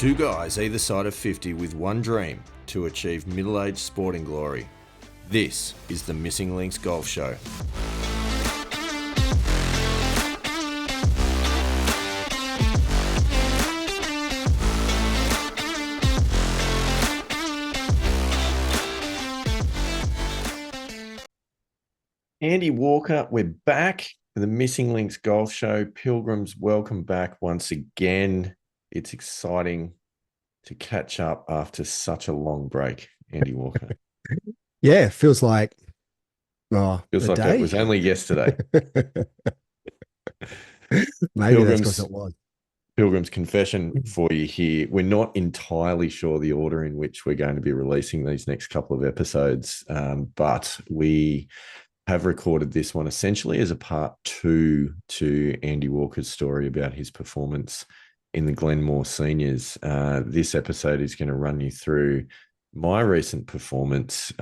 Two guys either side of 50 with one dream to achieve middle-aged sporting glory. This is the Missing Links Golf Show. Andy Walker, we're back for the Missing Links Golf Show. Pilgrims, welcome back once again. It's exciting to catch up after such a long break, Andy Walker. Yeah, feels like Feels a like day. it was only yesterday. Maybe that's because it was. Pilgrim's confession for you here. We're not entirely sure the order in which we're going to be releasing these next couple of episodes, but we have recorded this one essentially as a part 2 to Andy Walker's story about his performance in the Glenmore Seniors. This episode is going to run you through my recent performance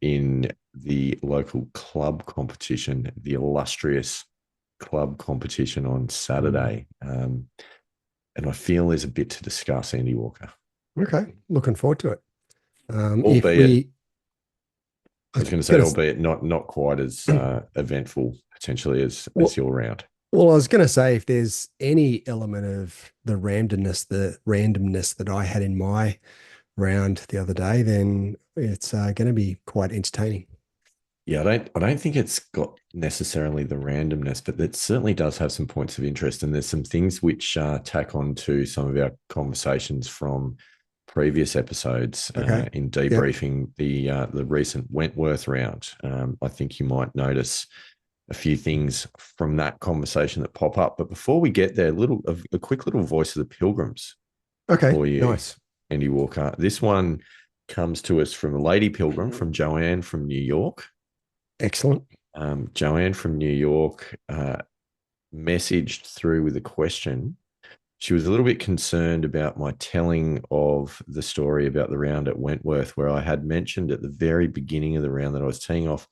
in the local club competition, the illustrious club competition on Saturday. And I feel there's a bit to discuss, Andy Walker. Okay, looking forward to it. Albeit, I was going to say, albeit not quite as eventful potentially as your round. Well, I was going to say, if there's any element of the randomness that I had in my round the other day, then it's going to be quite entertaining. Yeah, I don't think it's got necessarily the randomness, but it certainly does have some points of interest. And there's some things which tack on to some of our conversations from previous episodes in debriefing the recent Wentworth round. I think you might notice a few things from that conversation that pop up. But before we get there, a quick little voice of the Pilgrims. Okay, for you, nice. Andy Walker. This one comes to us from a lady pilgrim, from Joanne from New York. Excellent. Joanne from New York messaged through with a question. She was a little bit concerned about my telling of the story about the round at Wentworth, where I had mentioned at the very beginning of the round that I was teeing off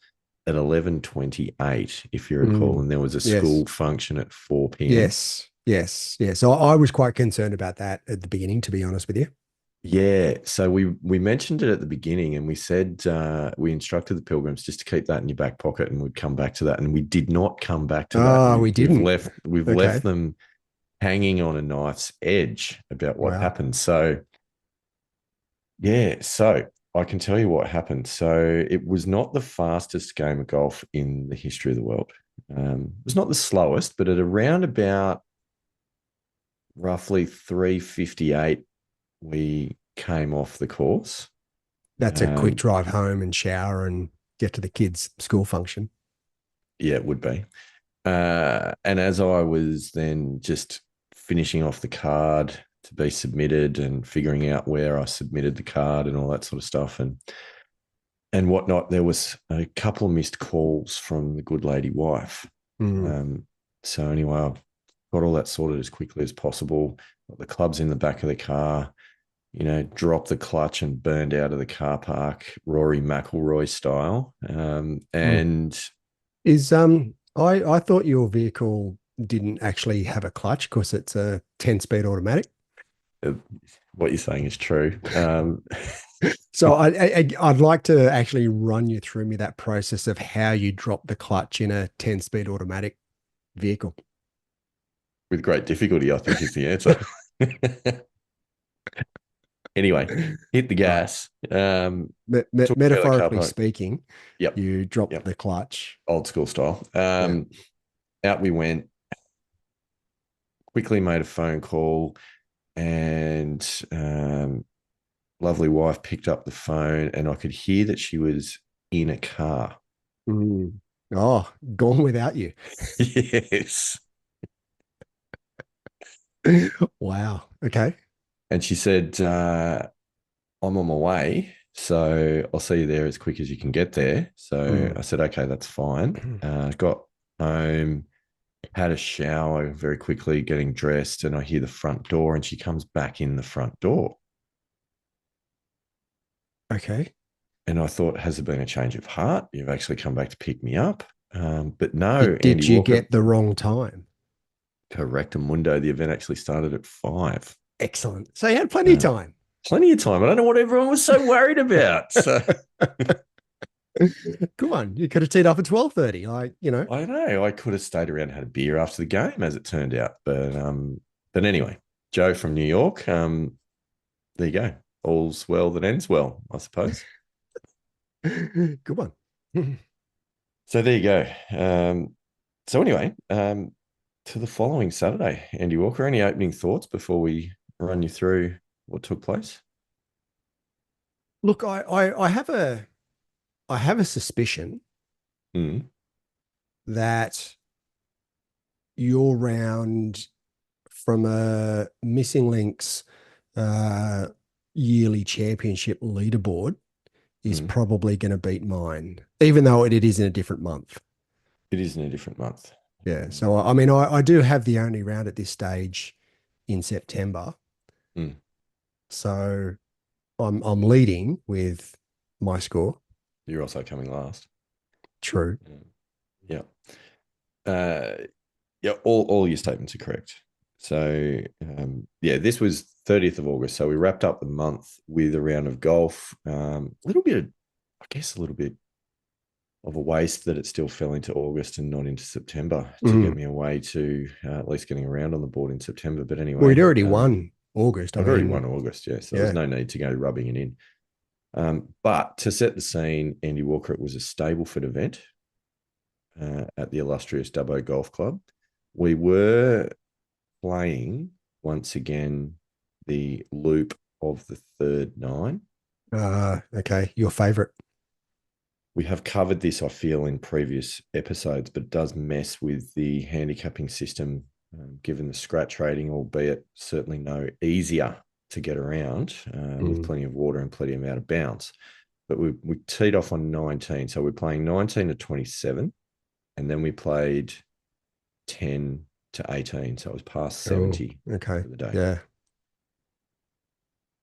at 11:28, if you recall, and there was a school function at 4 p.m. Yes. So I was quite concerned about that at the beginning, to be honest with you. Yeah, so we mentioned it at the beginning, and we said we instructed the Pilgrims just to keep that in your back pocket, and we'd come back to that, and we did not come back to that. We didn't. We've left them hanging on a knife's edge about what happened. So I can tell you what happened. So it was not the fastest game of golf in the history of the world. It was not the slowest, but at around about roughly 3:58. We came off the course. That's a quick drive home and shower and get to the kids' school function. Yeah, it would be. And as I was then just finishing off the card to be submitted and figuring out where I submitted the card and all that sort of stuff and whatnot, there was a couple of missed calls from the good lady wife. So anyway, I got all that sorted as quickly as possible. Got the clubs in the back of the car, dropped the clutch and burned out of the car park, Rory McIlroy style. And I thought your vehicle didn't actually have a clutch because it's a 10-speed automatic. What you're saying is true. So I'd like to actually run you through that process of how you drop the clutch in a 10-speed automatic vehicle. With great difficulty, I think is the answer. Anyway, hit the gas. Metaphorically speaking, you drop the clutch. Old school style. Out we went. Quickly made a phone call, and lovely wife picked up the phone, and I could hear that she was in a car. Oh, gone without you. Yes. Wow. Okay. And she said, I'm on my way, so I'll see you there as quick as you can get there. So I said, okay, that's fine. Got home, had a shower very quickly, getting dressed, and I hear the front door, and she comes back in the front door. Okay. And I thought, has there been a change of heart? You've actually come back to pick me up. But no. Did you get the wrong time? Correctamundo. The event actually started at 5. Excellent. So you had plenty of Uh, time. Plenty of time. I don't know what everyone was so worried about. So Come on, you could have teed up at 12:30. I know I could have stayed around and had a beer after the game, as it turned out. But anyway, Joe from New York. There you go. All's well that ends well, I suppose. Good one. So there you go. So anyway, to the following Saturday, Andy Walker. Any opening thoughts before we run you through what took place? Look, I have a suspicion Mm, that your round from a Missing Links uh, yearly championship leaderboard is mm. probably going to beat mine, even though it is in a different month. It is in a different month. Yeah. So, I mean, I do have the only round at this stage in September. Mm. So I'm leading with my score. You're also coming last. True. Yeah. Uh, yeah, all your statements are correct. So yeah, this was 30th of August. So we wrapped up the month with a round of golf. A little bit of, I guess, a little bit of a waste that it still fell into August and not into September to get Mm. me away to at least getting around on the board in September. But Well, we'd anyway, already won August. I I'd already mean, won August, yeah. So there's yeah. no need to go rubbing it in. But to set the scene, Andy Walker, it was a Stableford event at the illustrious Dubbo Golf Club. We were playing once again the loop of the third nine. Okay. Your favorite. We have covered this, I feel, in previous episodes, but it does mess with the handicapping system, given the scratch rating, albeit certainly no easier to get around with Mm. plenty of water and plenty of out of bounds. But we teed off on 19. So we're playing 19 to 27. And then we played 10 to 18. So it was past Oh, 70 okay. for the day. Yeah.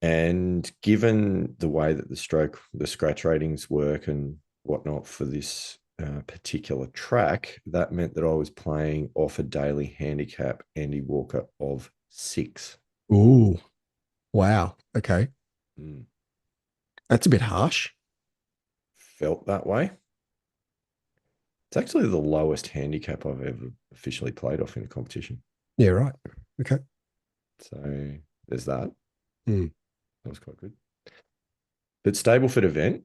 And given the way that the scratch ratings work and whatnot for this particular track, that meant that I was playing off a daily handicap Andy Walker of 6. Ooh. Wow. Okay. Mm. That's a bit harsh. Felt that way. It's actually the lowest handicap I've ever officially played off in a competition. Yeah, right. Okay. So there's that. Mm. That was quite good. But Stableford event.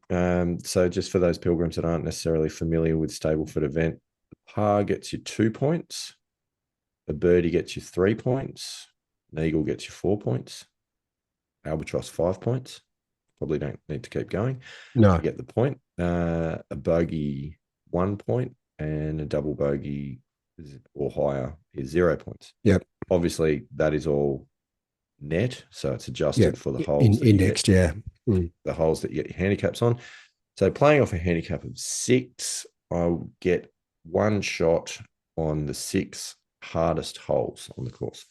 So just for those pilgrims that aren't necessarily familiar with Stableford event, the par gets you 2 points, a birdie gets you 3 points, an eagle gets you 4 points, albatross 5 points. Probably don't need to keep going. No. You get the point. A bogey 1 point, and a double bogey or higher is 0 points. Yep. Obviously, that is all net, so it's Yep. adjusted for the holes that you get, Indexed. Yeah. Mm. the holes that you get your handicaps on. So playing off a handicap of 6, I'll get one shot on the 6 hardest holes on the course.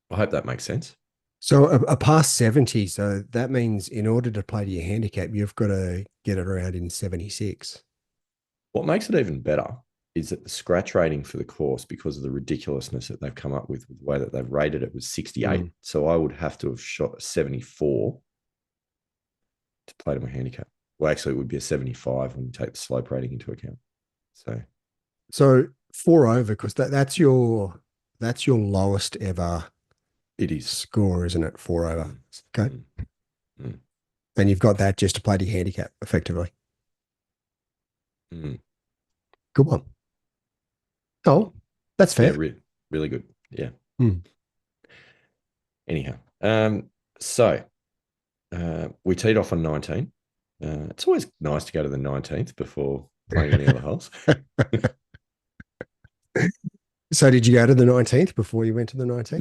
I hope that makes sense. So a past 70. So that means in order to play to your handicap, you've got to get it around in 76. What makes it even better is that the scratch rating for the course, because of the ridiculousness that they've come up with the way that they've rated it, was 68. Mm. So I would have to have shot 74 to play to my handicap. Well, actually, it would be a 75 when you take the slope rating into account. So 4 over, because that's your lowest ever It is. score, isn't it? 4 over. Mm, Okay. mm, mm, And you've got that just to play to your handicap effectively. mm. Good one. Oh, that's Yeah, fair. really good. Yeah. Mm. Anyhow, so we teed off on 19. It's always nice to go to the 19th before playing any other holes. So did you go to the 19th before you went to the 19th?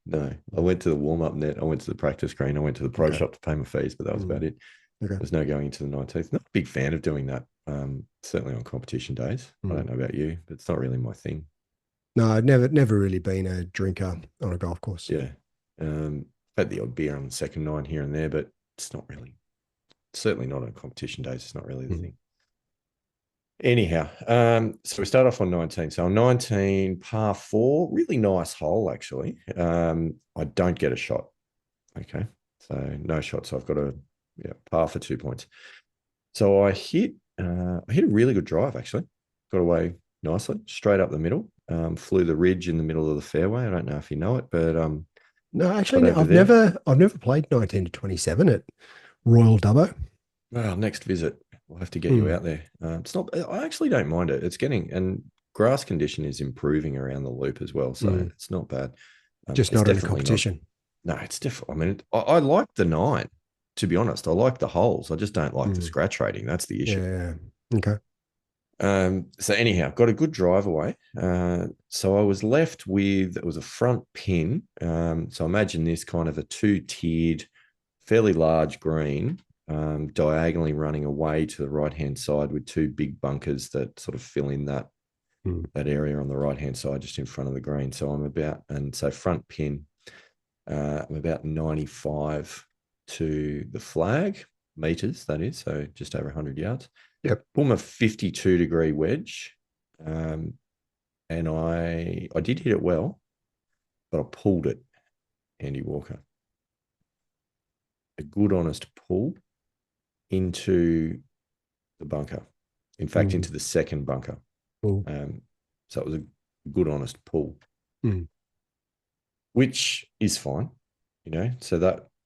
No. I went to the warm up net. I went to the practice green. I went to the pro Okay. shop to pay my fees, but that was about it. Okay. There's no going into the 19th. Not a big fan of doing that. Certainly on competition days. I don't know about you, but it's not really my thing. No, I'd never really been a drinker on a golf course. Yeah. Had the odd beer on the second nine here and there, but it's not really, certainly not on competition days. It's not really the thing. Anyhow, so we start off on 19. So on 19, par four, really nice hole, actually. I don't get a shot. Okay. So no shot. So I've got a par for 2 points. So I hit a really good drive, actually. Got away nicely, straight up the middle. Flew the ridge in the middle of the fairway. I don't know if you know it, but No, actually, got no, over there. I've never played 19 to 27 at Royal Dubbo. Well, next visit, we'll have to get you Hmm. out there. It's not. I actually don't mind it. It's getting and grass condition is improving around the loop as well, so Hmm. it's not bad. Just It's not in a definitely not. competition. No, it's definitely. I mean, I like the nine. To be honest, I like the holes. I just don't like the Hmm. scratch rating. That's the issue. Yeah. Okay. So anyhow, got a good drive away. So I was left with it was a front pin. So imagine this kind of a two-tiered, fairly large green, diagonally running away to the right-hand side with two big bunkers that sort of fill in Hmm. that area on the right-hand side, just in front of the green. So front pin. I'm about 95 to the flag meters. That is so just over 100 yards. Yep. Pull a 52-degree wedge, um, and I did hit it well, but I pulled it, Andy Walker. A good, honest pull into the bunker. In fact, Hmm. into the second bunker. Cool. So it was a good, honest pull, Hmm. which is fine, So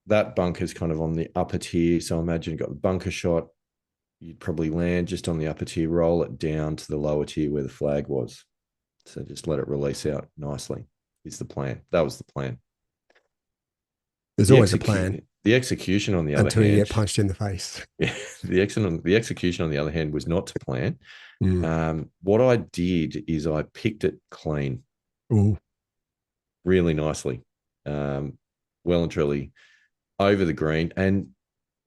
that bunker is kind of on the upper tier. So imagine you got the bunker shot. You'd probably land just on the upper tier, roll it down to the lower tier where the flag was. So just let it release out nicely is the plan. That was the plan. There's always a plan The execution on the other until you hand, get punched in the face. yeah, the execution on the other hand was not to plan. Hmm. What I did is I picked it clean, Ooh. really nicely, well and truly over the green. And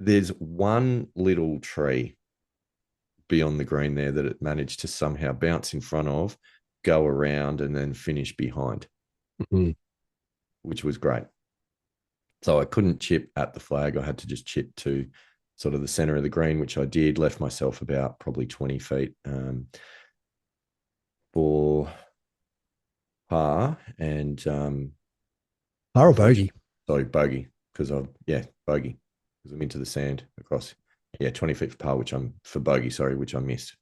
there's one little tree beyond the green there that it managed to somehow bounce in front of, go around, and then finish behind, Hmm. which was great. So I couldn't chip at the flag. I had to just chip to sort of the center of the green, which I did. Left myself about probably 20 feet for par and Par or unfortunately, bogey? sorry, bogey because bogey because I'm into the sand across. Yeah, 20 feet for par, which I'm for bogey. Sorry, which I missed.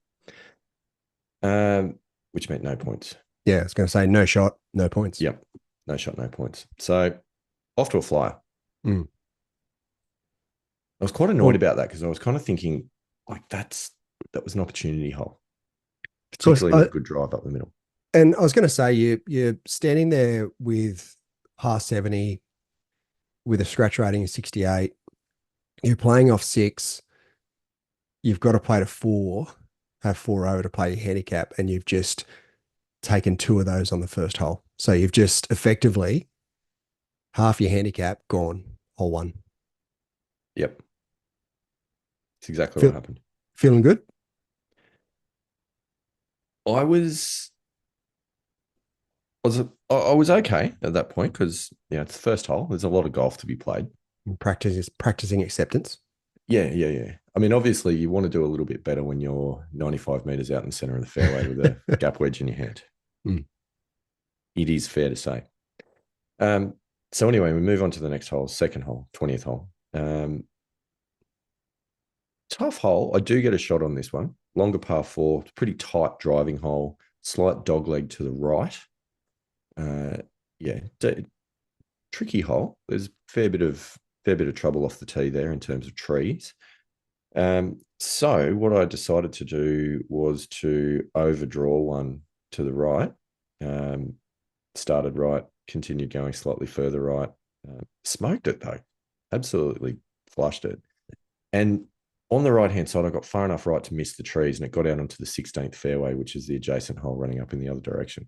Which meant no points. Yeah, I was going to say no shot, no points. Yep, no shot, no points. So off to a flyer. Hmm. I was quite annoyed Well, about that because I was kind of thinking like that was an opportunity hole, of course, particularly with a good drive up the middle. and I was going to say you're standing there with par 70 with a scratch rating of 68. You're playing off six. You've got to play to four, have four over to play your handicap, and you've just taken two of those on the first hole. So you've just effectively half your handicap gone, hole one. Yep, it's exactly what Feel, happened. feeling good? I was I was okay at that point because it's the first hole. There's a lot of golf to be played. Practicing acceptance. Yeah. I mean, obviously, you want to do a little bit better when you're 95 meters out in the center of the fairway with a gap wedge in your hand. Mm. It is fair to say. Um, so anyway, we move on to the next hole, second hole, 20th hole. Tough hole. I do get a shot on this one. Longer par four, pretty tight driving hole, slight dog leg to the right. Uh, yeah, tricky hole. There's a fair bit of trouble off the tee there in terms of trees. So what I decided to do was to overdraw one to the right. Um, Started right, continued going slightly further right. Smoked it though, absolutely flushed it. And on the right hand side, I got far enough right to miss the trees, and it got out onto the 16th fairway, which is the adjacent hole running up in the other direction.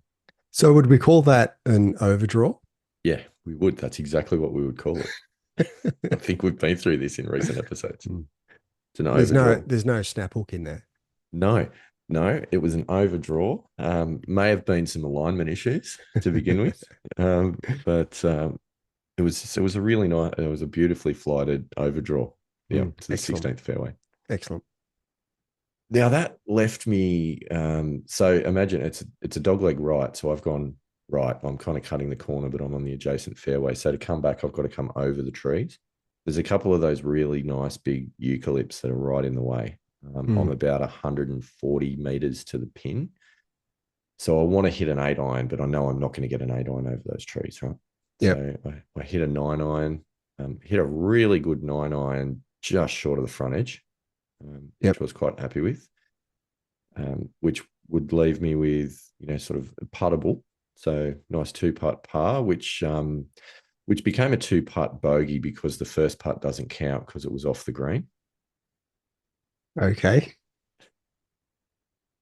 So would we call that an overdraw? Yeah, we would. That's exactly what we would call it. I think we've been through this in recent episodes. Mm. It's an overdraw. There's no snap hook in there. No, no, it was an overdraw. May have been some alignment issues to begin with, but it was a really nice. It was a beautifully flighted overdraw. Yeah, to the Excellent. 16th fairway. Excellent. Now that left me. So imagine it's a dog leg right. So I've gone right. I'm kind of cutting the corner, but I'm on the adjacent fairway. So to come back, I've got to come over the trees. There's a couple of those really nice big eucalypts that are right in the way. I'm Mm, about 140 meters to the pin. So I want to hit an 8 iron, but I know I'm not going to get an 8 iron over those trees, right? yep. So I hit a 9 iron, hit a really good 9 iron just short of the front edge, which Yep. I was quite happy with, which would leave me with, sort of puttable. So nice 2 putt par, which became a 2 putt bogey because the first putt doesn't count because it was off the green. Okay.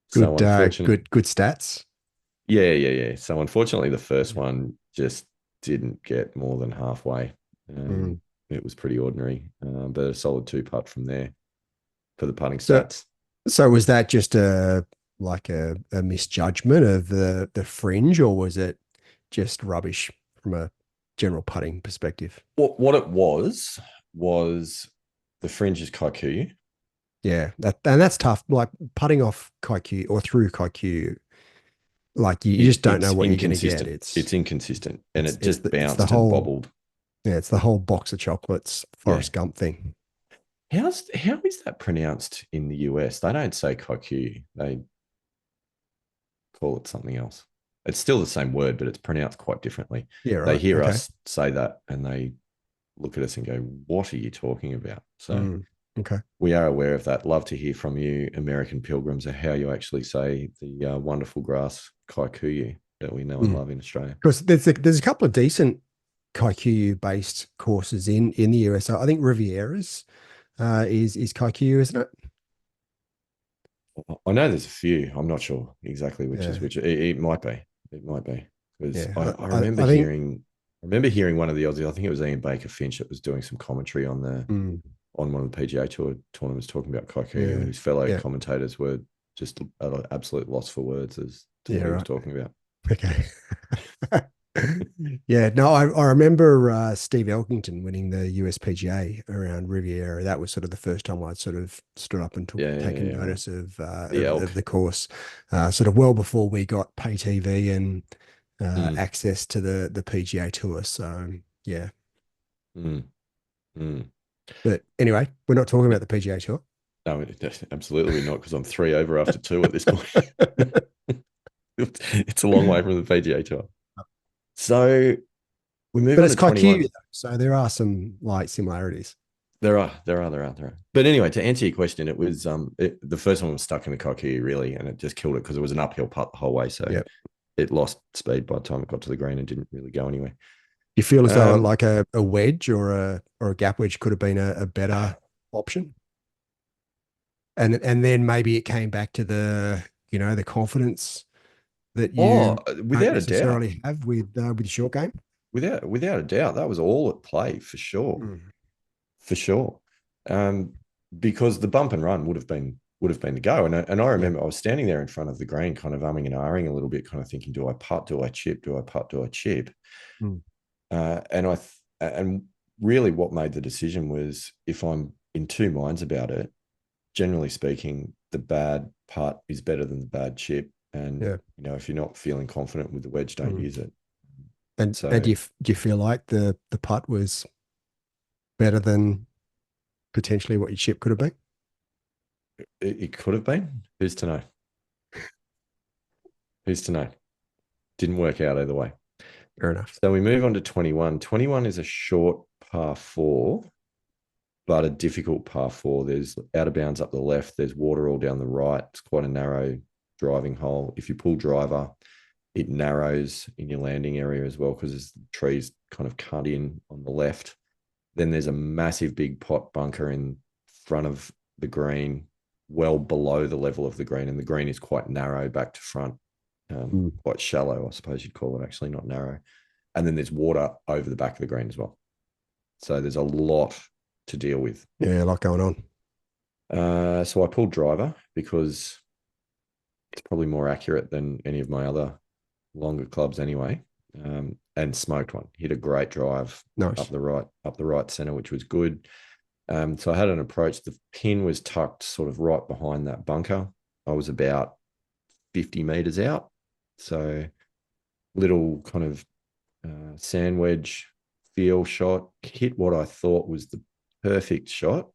So unfortunately, Good stats. yeah. So unfortunately, the first one just didn't get more than halfway. Mm. It was pretty ordinary, but a solid 2 putt from there for the putting So, stats. so was that just a misjudgment of the fringe, or was it just rubbish from a general putting perspective? What it was the fringe is Kaiku. Yeah, and that's tough. Like putting off Kaiku or through Kaiku, like you just don't know It's what you're going to get. inconsistent. It's inconsistent, and it It's just the bounced and whole bobbled. yeah, it's the whole box of chocolates Yeah. Forrest Gump thing. How is that pronounced in the US? They don't say Kaiku. They call it something else. It's still the same word, but it's pronounced quite differently. Yeah, They right. hear Okay. us say that and they look at us and go, "What are you talking about?" So Mm, okay. we are aware of that. Love to hear from you, American pilgrims, of how you actually say the wonderful grass Kikuyu that we know and love in Australia. Because there's a couple of decent Kaiku based courses in the US. I think Riviera's is Kaiku, isn't it? I know there's a few. I'm not sure exactly which is Yeah. which. It might be. It might be because Yeah. I I, remember I think hearing. I remember hearing one of the Aussies. I think it was Ian Baker Finch that was doing some commentary mm, on one of the PGA Tour tournaments talking about Kikuyu, yeah. and his fellow Yeah. commentators were just at an absolute loss for words as to Yeah, what he was right. talking about. Okay. Yeah, no, I remember Steve Elkington winning the USPGA around Riviera. That was sort of the first time I'd sort of stood up and taken Right. notice The of elk. the course, sort of well before we got pay TV and Mm, access to the PGA Tour. So yeah, mm, mm. but anyway, we're not talking about the PGA Tour. No, absolutely not, because I'm 3 over after 2 at this point. It's a long way from the PGA Tour. So we move But on it's to quite cute, 21. though, so there are some like similarities. There are. But anyway, to answer your question, it was the first one was stuck in the cocky really, and it just killed it because it was an uphill putt the whole way. So Yeah. it lost speed by the time it got to the green and didn't really go anywhere. You feel as though Um, like a wedge or a gap wedge could have been a better option? And then maybe it came back to the confidence that oh, you don't without a doubt, necessarily have with short game. without a doubt, that was all at play for sure. Mm. For sure. Um, because the bump and run would have been the go. And I Yeah. remember I was standing there in front of the green, kind of umming and ahhing a little bit, kind of thinking, do I putt? Do I chip? Do I putt? Do I chip? Mm. And really what made the decision was, if I'm in two minds about it, generally speaking, the bad putt is better than the bad chip. And Yeah. if you're not feeling confident with the wedge, don't Mm. use it. And So do you feel like the putt was better than potentially what your chip could have been? it could have been. Who's to know? Who's to know? Didn't work out either way. Fair enough. So we move on to 21. 21 is a short par four, but a difficult par four. There's out of bounds up the left. There's water all down the right. It's quite a narrow driving hole. If you pull driver, it narrows in your landing area as well, because there's trees kind of cut in on the left. Then there's a massive big pot bunker in front of the green, well below the level of the green. And the green is quite narrow back to front, Mm. quite shallow, I suppose you'd call it, actually, not narrow. And then there's water over the back of the green as well. So there's a lot to deal with. Yeah, a lot going on. So I pulled driver because it's probably more accurate than any of my other longer clubs anyway, and smoked one. Hit a great drive Nice. up the right center, which was good. So I had an approach. The pin was tucked sort of right behind that bunker. I was about 50 meters out. So little kind of sand wedge feel shot, hit what I thought was the perfect shot,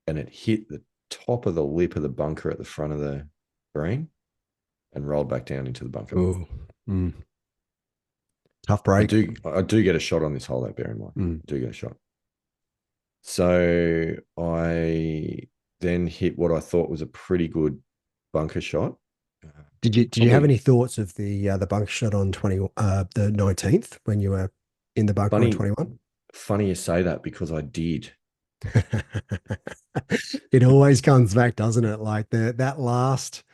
and it hit the top of the lip of the bunker at the front of the green and rolled back down into the bunker. Oh, tough I break. do get a shot on this hole, though, bear in mind. I do get a shot. So I then hit what I thought was a pretty good bunker shot. Did you have any thoughts of the bunker shot on the 19th when you were in the bunker on funny, 21? funny you say that because I did. It always comes back, doesn't it? Like that last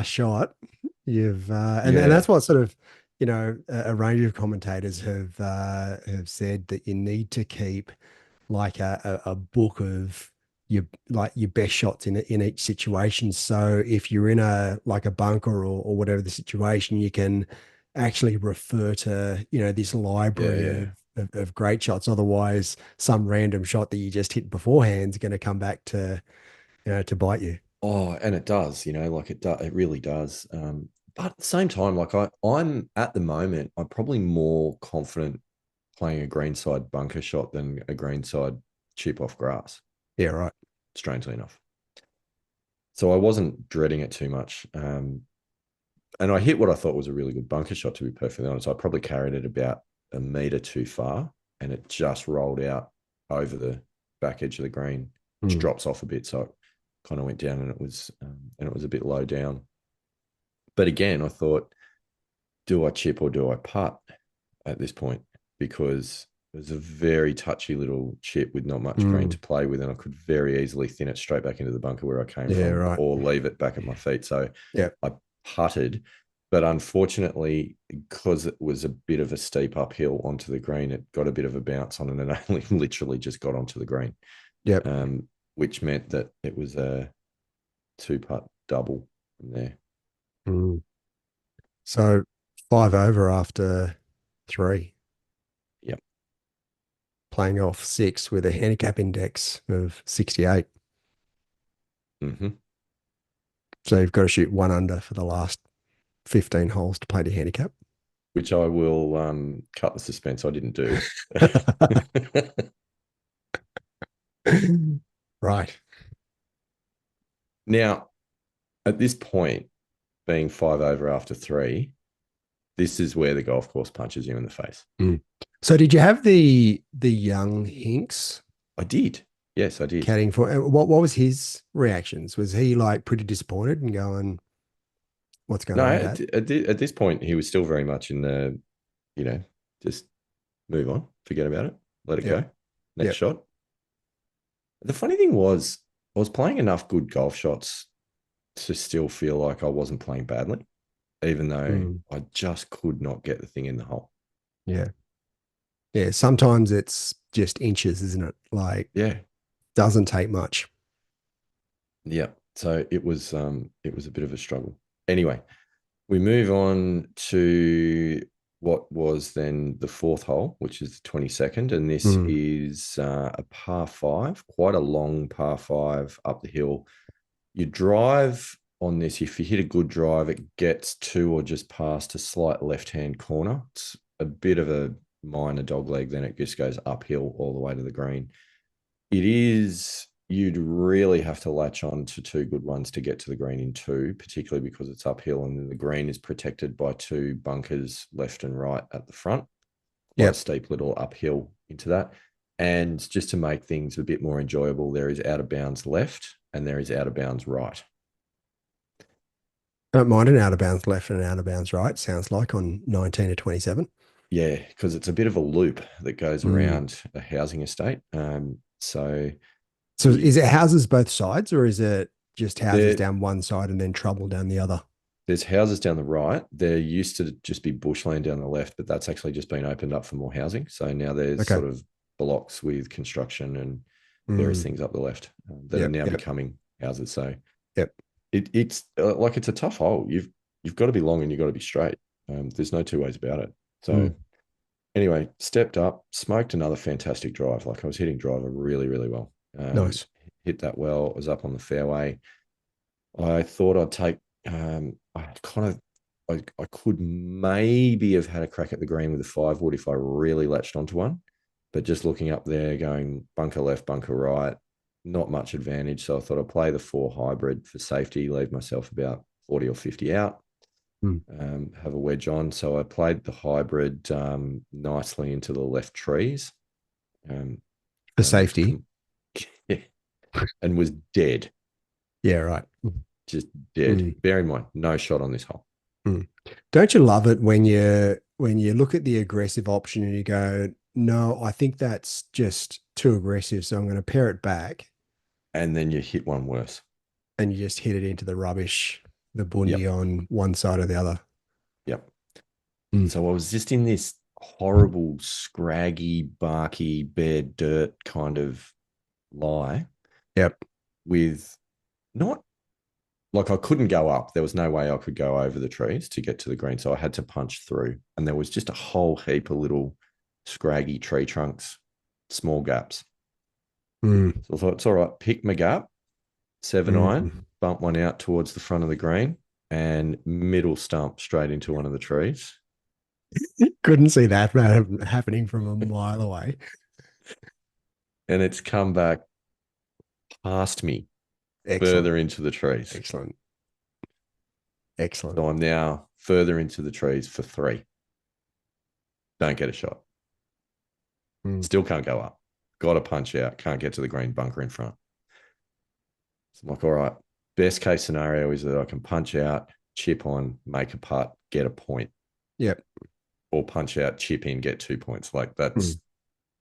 shot, and Yeah, that's what sort of a range of commentators have said that you need to keep like a book of your best shots in each situation. So if you're in a bunker or whatever the situation, you can actually refer to this yeah, library yeah. of great shots. Otherwise, some random shot that you just hit beforehand is going to come back to bite you. Oh, and it does, like it really does. But at the same time, like I'm at the moment, I'm probably more confident playing a greenside bunker shot than a greenside chip off grass, Yeah, right. strangely enough. So I wasn't dreading it too much. And I hit what I thought was a really good bunker shot, to be perfectly honest. I probably carried it about a meter too far and it just rolled out over the back edge of the green, which Mm. drops off a bit. So it kind of went down and it was a bit low down. But again, I thought, do I chip or do I putt at this point? Because it was a very touchy little chip with not much green Mm. to play with, and I could very easily thin it straight back into the bunker where I came Yeah, from, right. or leave it back at my feet. So Yeah. I putted, but unfortunately, because it was a bit of a steep uphill onto the green, it got a bit of a bounce on it and only literally just got onto the green, Yep. which meant that it was a two putt double from there. Mm. So 5 over after 3, Yep. playing off 6 with a handicap index of 68. Mm-hmm. So you've got to shoot 1 under for the last 15 holes to play the handicap. Which I will cut the suspense. I didn't do. Right. Now, at this point, being 5 over after 3, this is where the golf course punches you in the face. Mm. So did you have the young Hinks I did. Yes, I did. caddying for what was his reactions? Was he like pretty disappointed and going, what's going No, on, Dad? at this point, he was still very much in the, you know, just move on, forget about it, let it Yep. go. Next Yep. shot. The funny thing was, I was playing enough good golf shots to still feel like I wasn't playing badly, even though Mm. I just could not get the thing in the hole. Yeah. Yeah. Sometimes it's just inches, isn't it? Like Yeah. doesn't take much. Yeah. So it was a bit of a struggle. Anyway, we move on to what was then the fourth hole, which is the 22nd. And this Mm. is a par five, quite a long par five up the hill. You drive on this, if you hit a good drive, it gets to or just past a slight left-hand corner. It's a bit of a minor dog leg, then it just goes uphill all the way to the green. It is, you'd really have to latch on to two good ones to get to the green in two, particularly because it's uphill and then the green is protected by two bunkers left and right at the front. Quite a Yep. steep little uphill into that. And just to make things a bit more enjoyable, there is out of bounds left and there is out of bounds right. I don't mind an out of bounds left and an out of bounds right. Sounds like on 19 to 27. Yeah, because it's a bit of a loop that goes Mm. around a housing estate. So So the is it houses both sides or is it just houses there down one side and then trouble down the other? there's houses down the right. There used to just be bushland down the left, but that's actually just been opened up for more housing. So now there's Okay. sort of blocks with construction and various Mm. things up the left that are Yep. now Yep. becoming houses. So Yep. it's like it's a tough hole. You've got to be long and you've got to be straight. There's no two ways about it. So Mm. Anyway, stepped up, smoked another fantastic drive. Like I was hitting driver really, really well. Nice. Hit that well. Was up on the fairway. I thought I'd take. I kind of. I could maybe have had a crack at the green with a 5 wood if I really latched onto one, but just looking up there, going bunker left, bunker right, not much advantage. So I thought I'd play the 4 hybrid for safety, leave myself about 40 or 50 out. Mm. Have a wedge on. So I played the hybrid nicely into the left trees. For And safety. yeah, and was dead, Yeah, right. just dead. Mm. Bear in mind, no shot on this hole. Mm. Don't you love it when you look at the aggressive option and you go, no, I think that's just too aggressive, so I'm going to pare it back, And then you hit one worse. and you just hit it into the rubbish, the bundi Yep. on one side or the other. Yep. Mm. So I was just in this horrible, scraggy, barky, bare dirt kind of lie Yep. with not like I couldn't go up. There was no way I could go over the trees to get to the green. So I had to punch through. And there was just a whole heap of little scraggy tree trunks, small gaps. Mm. So I thought, it's all right, pick my gap, 7 iron, Mm. bump one out towards the front of the green and middle stump straight into one of the trees. Couldn't see that happening from a mile away. And it's come back past me Excellent. further into the trees. Excellent. Excellent. So I'm now further into the trees for 3. Don't get a shot. Mm. Still can't go up. Got to punch out. Can't get to the green bunker in front. So I'm like, all right, best case scenario is that I can punch out, chip on, make a putt, get a point. Yep. Or punch out, chip in, get 2 points. Like Mm.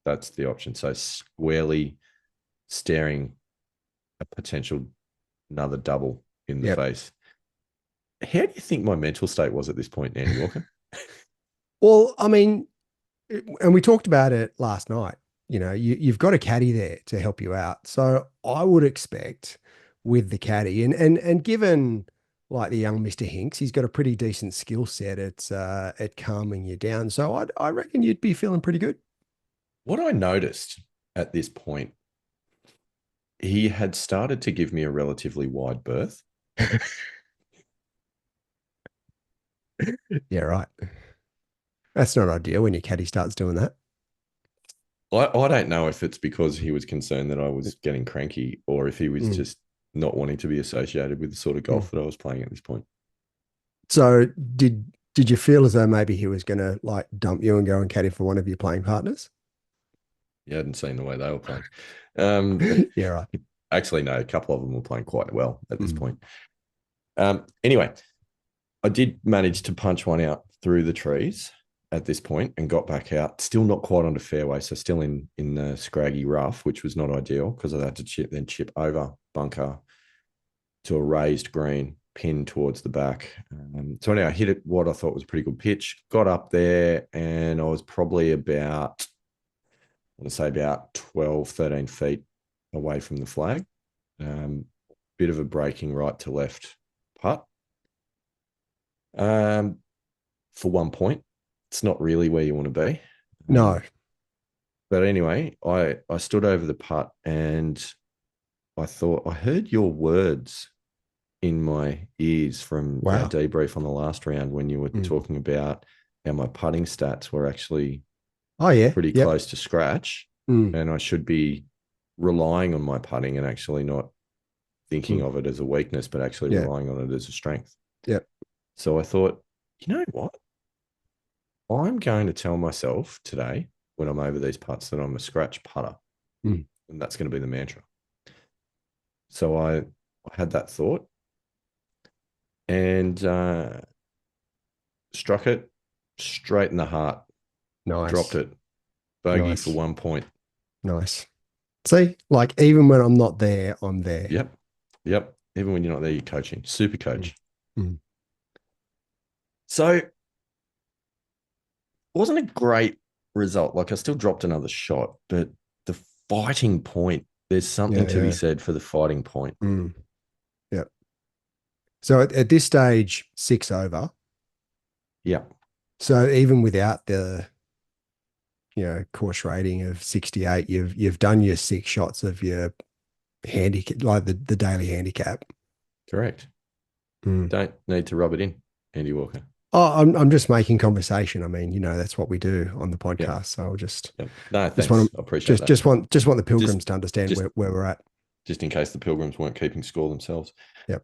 that's the option. So squarely staring a potential another double in the Yep. face. How do you think my mental state was at this point, Andy Walker? Well, I mean, and we talked about it last night. You've got a caddy there to help you out. So I would expect with the caddy and given like the young Mr. Hinks, he's got a pretty decent skill set at calming you down. So I reckon you'd be feeling pretty good. What I noticed at this point, he had started to give me a relatively wide berth. Yeah, right. That's not ideal when your caddy starts doing that. I don't know if it's because he was concerned that I was getting cranky or if he was Mm. just not wanting to be associated with the sort of Mm. golf that I was playing at this point. So did you feel as though maybe he was going to like dump you and go and caddy for one of your playing partners? You hadn't seen the way they were playing. Yeah, right. Actually, no, a couple of them were playing quite well at this Mm. point. Anyway, I did manage to punch one out through the trees at this point and got back out. Still not quite onto fairway, so still in the scraggy rough, which was not ideal because I had to chip over bunker to a raised green, pin towards the back. So anyway, I hit it what I thought was a pretty good pitch. Got up there and I was probably about, I want to say about 12, 13 feet away from the flag. Bit of a breaking right to left putt. For 1 point. It's not really where you want to be. No. But anyway, I stood over the putt and I thought I heard your words in my ears from our Wow. debrief on the last round when you were Mm. talking about how my putting stats were actually Oh yeah. pretty Yep. close to scratch Mm. and I should be relying on my putting and actually not thinking Mm. of it as a weakness, but actually Yeah. relying on it as a strength. Yep. So I thought, you know what? I'm going to tell myself today when I'm over these putts that I'm a scratch putter. Mm. And that's going to be the mantra. So I had that thought and struck it straight in the heart, dropped Nice. it, bogey for Nice. 1 point. Nice. See, like even when I'm not there, I'm there. Yep. Yep. Even when you're not there, you're coaching. Super Mm. coach. Mm. So wasn't a great result. Like I still dropped another shot, but the fighting point, there's something Yeah, to be yeah. said for the fighting point. Mm. Yep. So at this stage, 6 over. Yeah. So even without the course rating of 68. You've done your 6 shots of your handicap, like the daily handicap. Correct. Mm. Don't need to rub it in, Andy Walker. Oh, I'm just making conversation. I mean, that's what we do on the Yep. podcast. So I'll Yep. No, just thanks. want I appreciate just that. want the Just, pilgrims to understand just, where we're at. just in case the Pilgrims weren't keeping score themselves. Yep.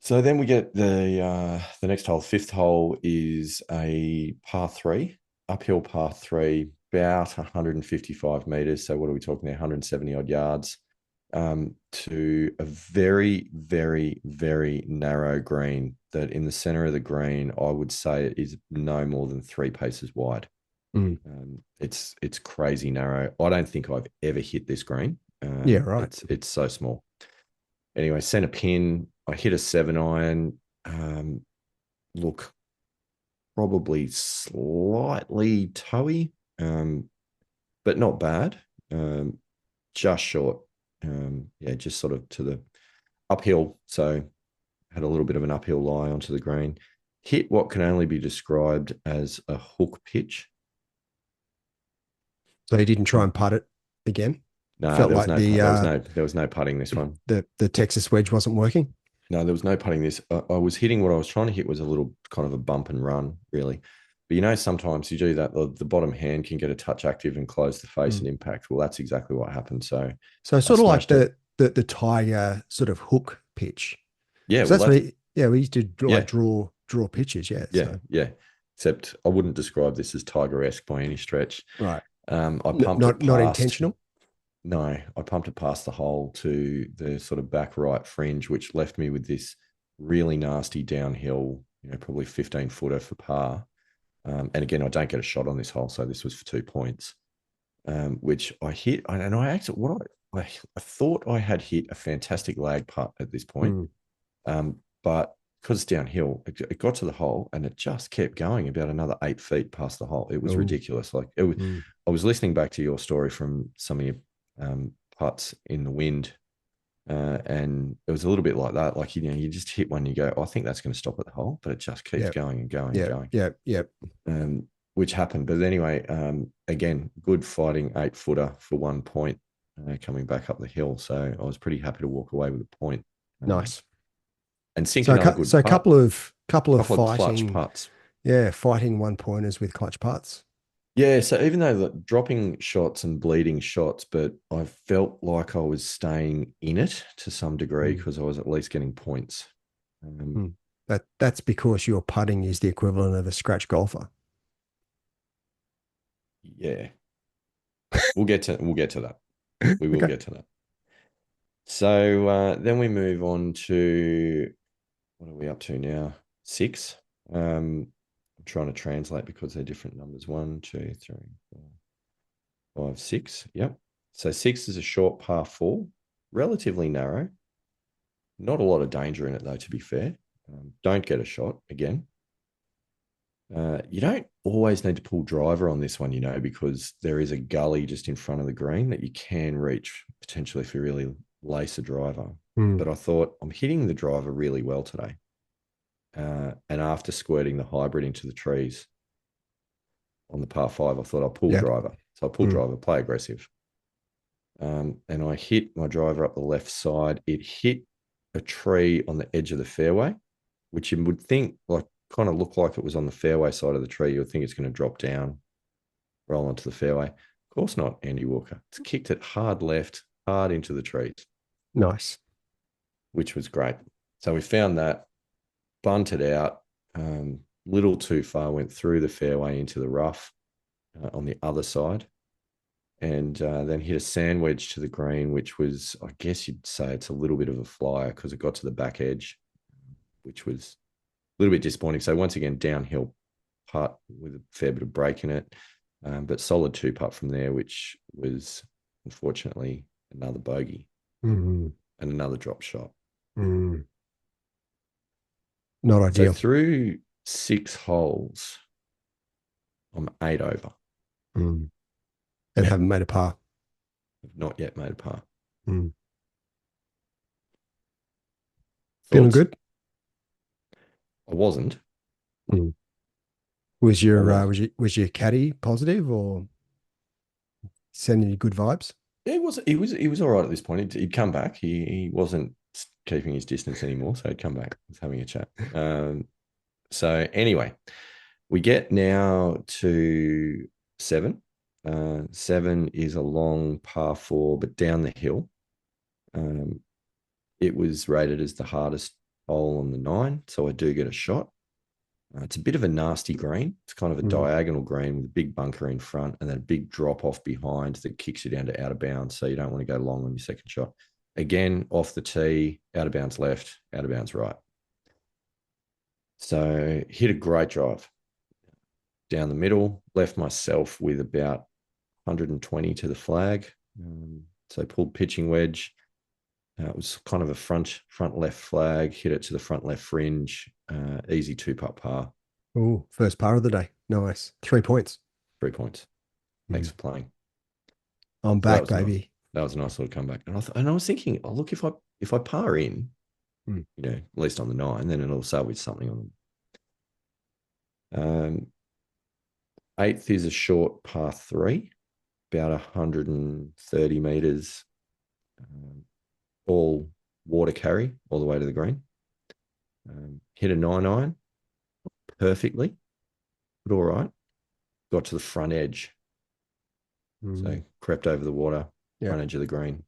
So then we get the next hole. Fifth hole is a par three, uphill par three, about 155 meters. So what are we talking there? 170 odd yards to a very, very, very narrow green that in the center of the green, I would say it is no more than 3 paces wide. Mm. It's crazy narrow. I don't think I've ever hit this green. Yeah, right. It's so small. Anyway, sent a pin. I hit a 7-iron. Look, probably slightly toey, but not bad. Just short. Yeah, just sort of to the uphill. So had a little bit of an uphill lie onto the green. Hit what can only be described as a hook pitch. So you didn't try and putt it again? No, Felt there was like no there was no putting this one. the Texas wedge wasn't working. No, there was no putting this. I was hitting what I was trying to hit was a little kind of a bump and run, really. But sometimes you do that. The bottom hand can get a touch active and close the face Mm. and impact. Well, that's exactly what happened. So So I sort of like smashed it. the Tiger sort of hook pitch. Yeah, Because well, that's that's we used to like yeah, draw pitches. Yeah. yeah, So yeah. Except I wouldn't describe this as Tiger-esque by any stretch. right. I pumped it Not past. intentional. No, I pumped it past the hole to the sort of back right fringe, which left me with this really nasty downhill, probably 15-footer for par. And again, I don't get a shot on this hole, so this was for 2 points, which I hit. And I actually, I thought I had hit a fantastic lag putt at this point, Mm. but because it's downhill, it got to the hole and it just kept going about another 8 feet past the hole. It was Oh. ridiculous. Like it was, Mm. I was listening back to your story from some of your putts in the wind. And it was a little bit like that. Like, you just hit one, you go, I think that's going to stop at the hole, but it just keeps Yep. going and going and Yep. going. Yep. Yep. Which happened. But anyway, again, good fighting 8-footer for 1 point coming back up the hill. So I was pretty happy to walk away with a point. Nice. And sink So another good so a putt. couple of Clutch fighting, putts. yeah, fighting 1-pointers with clutch putts. Yeah, so even though dropping shots and bleeding shots, but I felt like I was staying in it to some degree Mm. because I was at least getting points. Mm. That's because your putting is the equivalent of a scratch golfer. Yeah, we'll get to that. We will Okay. get to that. So then we move on to what are we up to now? 6. I'm trying to translate because they're different numbers. 1, 2, 3, 4, 5, 6. Yep. So 6 is a short par 4, relatively narrow. Not a lot of danger in it, though, to be fair. Don't get a shot again. You don't always need to pull driver on this one, because there is a gully just in front of the green that you can reach potentially if you really lace a driver. Mm. But I thought I'm hitting the driver really well today. And after squirting the hybrid into the trees on the par 5, I thought I'll pull Yeah. driver. So I pulled Mm. driver, play aggressive. And I hit my driver up the left side. It hit a tree on the edge of the fairway, which you would think kind of looked like it was on the fairway side of the tree. You would think it's going to drop down, roll onto the fairway. Of course not, Andy Walker. It's kicked it hard left, hard into the trees. Nice. Which was great. So we found that, bunted out, little too far, went through the fairway into the rough on the other side, and then hit a sand wedge to the green, which was, I guess you'd say it's a little bit of a flyer because it got to the back edge, which was a little bit disappointing. So once again, downhill putt with a fair bit of break in it, but solid 2-putt from there, which was unfortunately another bogey Mm. and another drop shot. Mm. Not So ideal. through 6 holes, I'm 8 over. Mm. And haven't made a par. I've not yet made a par. Mm. Feeling Thoughts? good? I wasn't. Mm. Was I your was. was your caddy positive or? Sending you good vibes. He was all right at this point. He'd come back. He wasn't keeping his distance anymore, so he'd come back. Was having a chat. So anyway, we get now to 7. 7 is a long par 4, but down the hill. It was rated as the hardest hole on the 9, so I do get a shot. It's a bit of a nasty green. It's kind of a diagonal green with a big bunker in front and then a big drop off behind that kicks you down to out of bounds. So you don't want to go long on your second shot. Again, off the tee, out of bounds left, out of bounds right. So hit a great drive down the middle, left myself with about 120 to the flag. So pulled pitching wedge. It was kind of a front left flag, hit it to the front left fringe, easy 2-putt par. Oh, first par of the day. Nice. 3 points. 3 points. Thanks for playing. I'm back, baby. That was a nice little comeback. And I was thinking, oh, look, if I par in, at least on the 9, then it'll start with something on them. 8th is a short par 3, about 130 meters. All water carry all the way to the green. Hit a 9-iron perfectly, but all right. Got to the front edge. So crept over the water, front edge of the green.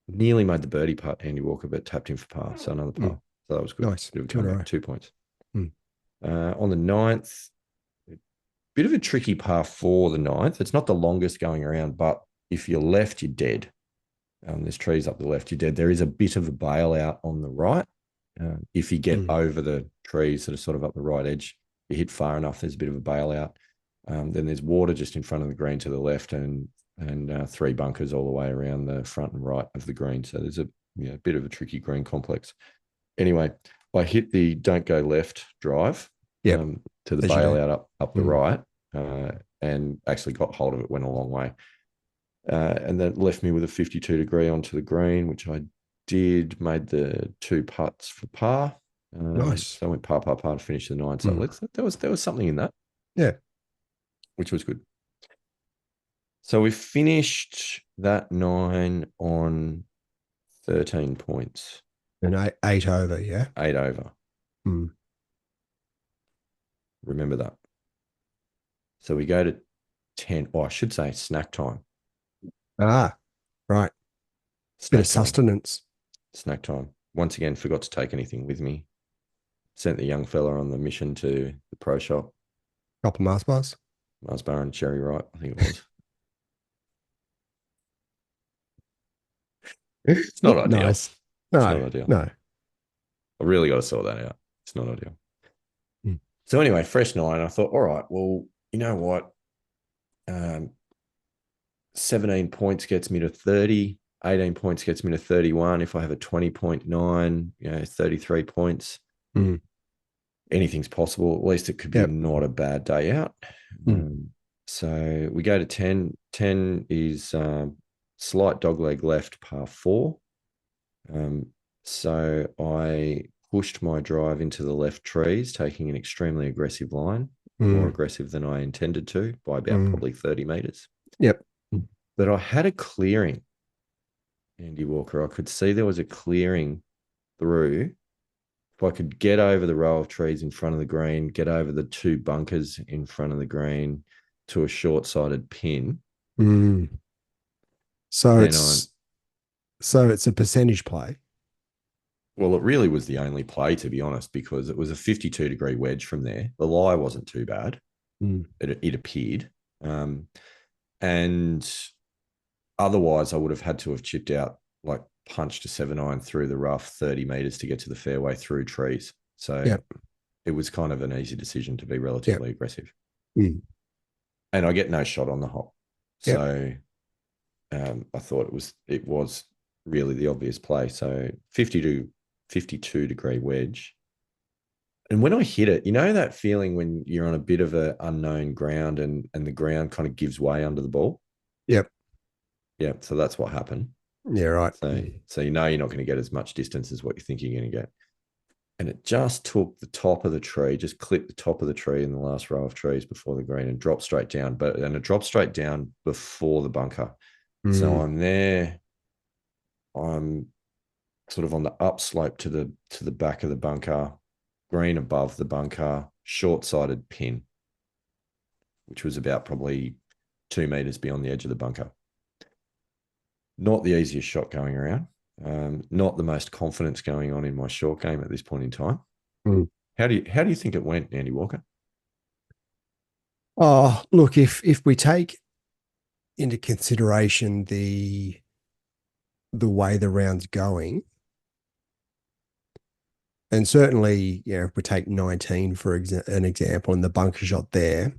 Nearly made the birdie putt, Andy Walker, but tapped in for par. So another par. So that was good. Nice. Bit of a comeback, 2 points. On the 9th, bit of a tricky par 4, the 9th. It's not the longest going around, but if you're left, you're dead. There's trees up the left, you're dead. There is a bit of a bailout on the right. If you get over the trees that are sort of up the right edge, you hit far enough, there's a bit of a bailout. Then there's water just in front of the green to the left and 3 bunkers all the way around the front and right of the green. So there's a bit of a tricky green complex. Anyway, I hit the don't go left drive to the bailout up the right and actually got hold of it, went a long way. And that left me with a 52-degree onto the green, which I did, made the 2 putts for par. Nice. So I went par to finish the 9. So there was something in that. Yeah. Which was good. So we finished that 9 on 13 points. And 8 over, yeah? 8 over. Remember that. So we go to 10. Oh, I should say snack time. Ah, right. Bit of sustenance. Snack time. Once again, forgot to take anything with me. Sent the young fella on the mission to the pro shop. Couple Mars bars. Mars bar and cherry ripe, I think it was. It's not ideal. Nice. No, it's not ideal. No. I really got to sort that out. It's not ideal. So anyway, fresh 9. I thought, all right, well, you know what? 17 points gets me to 30. 18 points gets me to 31. If I have a 20.9, 33 points. Anything's possible. At least it could be not a bad day out. So we go to 10. 10 is slight dogleg left par 4. So I pushed my drive into the left trees, taking an extremely aggressive line, more aggressive than I intended to by about probably 30 meters. Yep. But I had a clearing, Andy Walker. I could see there was a clearing through. If I could get over the row of trees in front of the green, get over the 2 bunkers in front of the green to a short-sided pin. So it's a percentage play. Well, it really was the only play, to be honest, because it was a 52-degree wedge from there. The lie wasn't too bad. It appeared. And otherwise, I would have had to have chipped out, like punched a 7-iron through the rough 30 meters to get to the fairway through trees. So it was kind of an easy decision to be relatively aggressive. And I get no shot on the hole. So I thought it was really the obvious play. So 52-degree wedge. And when I hit it, you know that feeling when you're on a bit of an unknown ground and the ground kind of gives way under the ball? Yep. Yeah, so that's what happened. Yeah, right. So you know you're not going to get as much distance as what you think you're going to get. and it just took the top of the tree, just clipped the top of the tree in the last row of trees before the green and dropped straight down. And it dropped straight down before the bunker. So Mm. I'm there. I'm sort of on the upslope to the back of the bunker, green above the bunker, short-sided pin, which was about probably 2 meters beyond the edge of the bunker. Not the easiest shot going around. Not the most confidence going on in my short game at this point in time. Mm. How do you think it went, Andy Walker? Oh, look, if we take into consideration the way the round's going, and certainly, if we take 19 for an example, and the bunker shot there,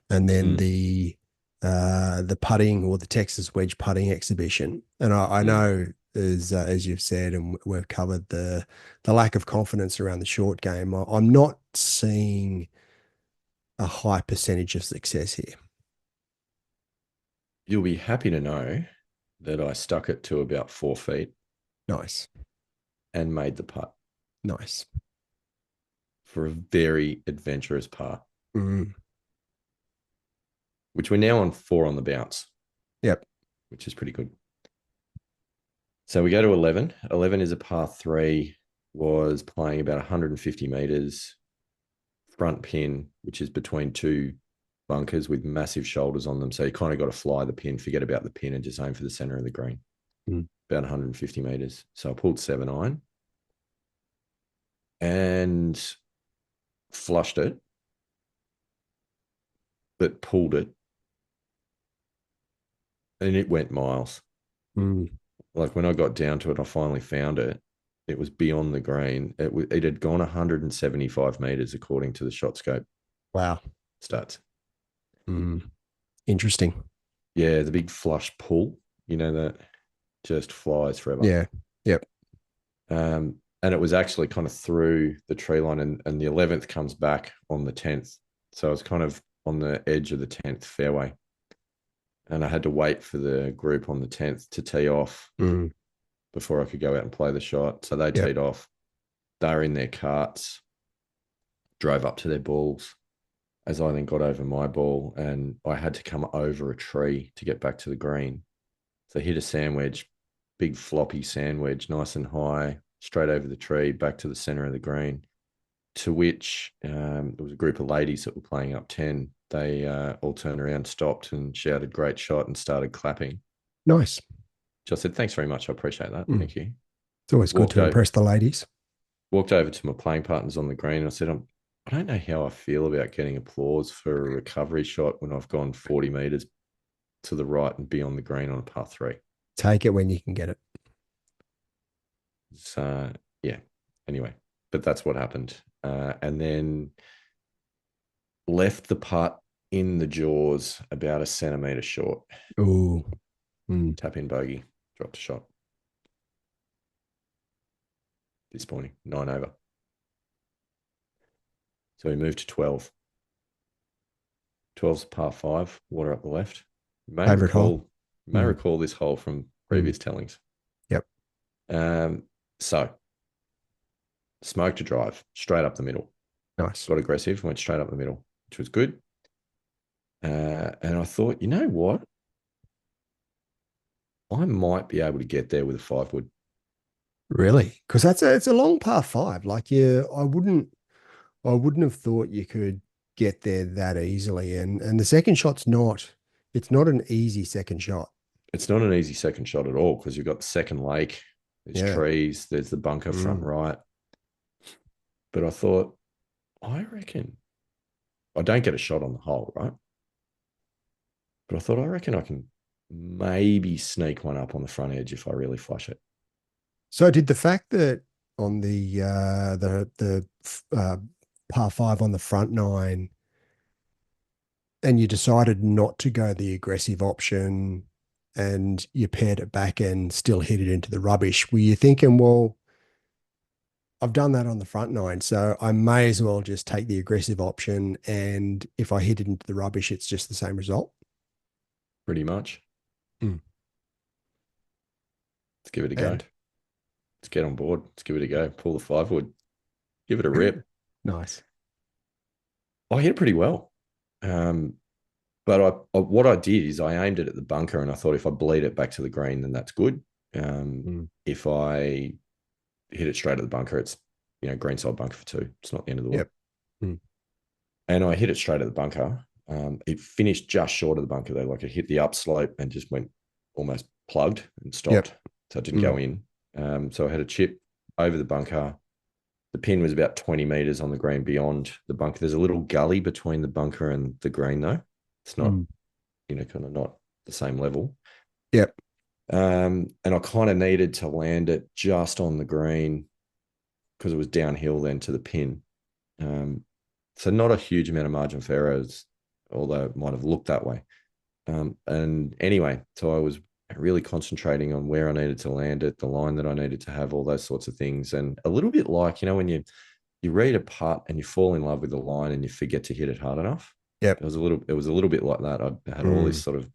and then Mm, the putting or the Texas wedge putting exhibition, and I mm. know as you've said, and we've covered the lack of confidence around the short game. I'm not seeing a high percentage of success here. You'll be happy to know that I stuck it to about 4 feet Nice, and made the putt nice. for a very adventurous par, Mm. which we're now on 4 on the bounce, Yep. which is pretty good. So we go to 11. 11 is a par 3, was playing about 150 meters, front pin, which is between two bunkers with massive shoulders on them. So you kind of got to fly the pin, forget about the pin, and just aim for the center of the green. Mm. About 150 meters. So I pulled 7-iron and flushed it, but pulled it, and it went miles. Mm. Like when I got down to it, I finally found it. It was beyond the green. It had gone 175 meters according to the shot scope Wow. stats. Mm. Interesting. Yeah, the big flush pull, that just flies forever. Yeah. Yep. And it was actually kind of through the tree line, and the 11th comes back on the 10th. So I was kind of on the edge of the 10th fairway. And I had to wait for the group on the 10th to tee off Mm. before I could go out and play the shot. So they Yep. teed off. They were in their carts, drove up to their balls as I then got over my ball, and I had to come over a tree to get back to the green. So I hit a sand wedge, big floppy sand wedge, nice and high, straight over the tree, back to the center of the green. To which there was a group of ladies that were playing up 10. They all turned around, stopped, and shouted, "Great shot," and started clapping. Nice. Which I said, "Thanks very much. I appreciate that. Mm. Thank you." It's always good Walked to over, impress the ladies. walked over to my playing partners on the green. And I said, I don't know how I feel about getting applause for a recovery shot when I've gone 40 meters to the right and beyond the green on a par 3. Take it when you can get it. So, yeah, anyway, but that's what happened. And then left the putt in the jaws about a centimetre short. Ooh. Mm. Tap in bogey, dropped a shot. Disappointing. 9 over. So we moved to 12. 12's par 5, water up the left. You may Favorite hole. recall, Mm. this hole from Mm. previous tellings. Yep. So smoked a drive straight up the middle. Nice. Got aggressive, went straight up the middle, which was good. And I thought, you know what? I might be able to get there with a 5-wood. Really? Because it's a long par five. Like I wouldn't have thought you could get there that easily. And the second shot's it's not an easy second shot. It's not an easy second shot at all because you've got the second lake, there's Yeah. trees, there's the bunker front Mm. right. But I thought, I reckon I don't get a shot on the hole, right? But I thought, I reckon I can maybe sneak one up on the front edge if I really flush it. So did the fact that on the par five on the front nine, and you decided not to go the aggressive option, and you paired it back and still hit it into the rubbish, were you thinking, well, I've done that on the front nine, so I may as well just take the aggressive option, and if I hit it into the rubbish, it's just the same result? Pretty much. Mm. Let's give it a go. And Let's get on board. Let's give it a go. Pull the 5-wood. give it a rip. Nice. I hit it pretty well. Um, but what I did is I aimed it at the bunker, and I thought if I bleed it back to the green, then that's good. Mm. If I hit it straight at the bunker, it's greenside bunker for two. It's not the end of the world. Yep. Mm. And I hit it straight at the bunker. It finished just short of the bunker though. Like it hit the upslope and just went almost plugged and Yep. stopped. So it didn't go in. So I had a chip over the bunker. The pin was about 20 meters on the green beyond the bunker. There's a little gully between the bunker and the green though. It's not, kind of not the same level. Yep. And I kind of needed to land it just on the green because it was downhill then to the pin. So not a huge amount of margin for errors, although it might have looked that way. And anyway, so I was really concentrating on where I needed to land it, the line that I needed to have, all those sorts of things. And a little bit like, when you read a putt and you fall in love with the line and you forget to hit it hard enough. Yep. It was a little bit like that. I had all this sort of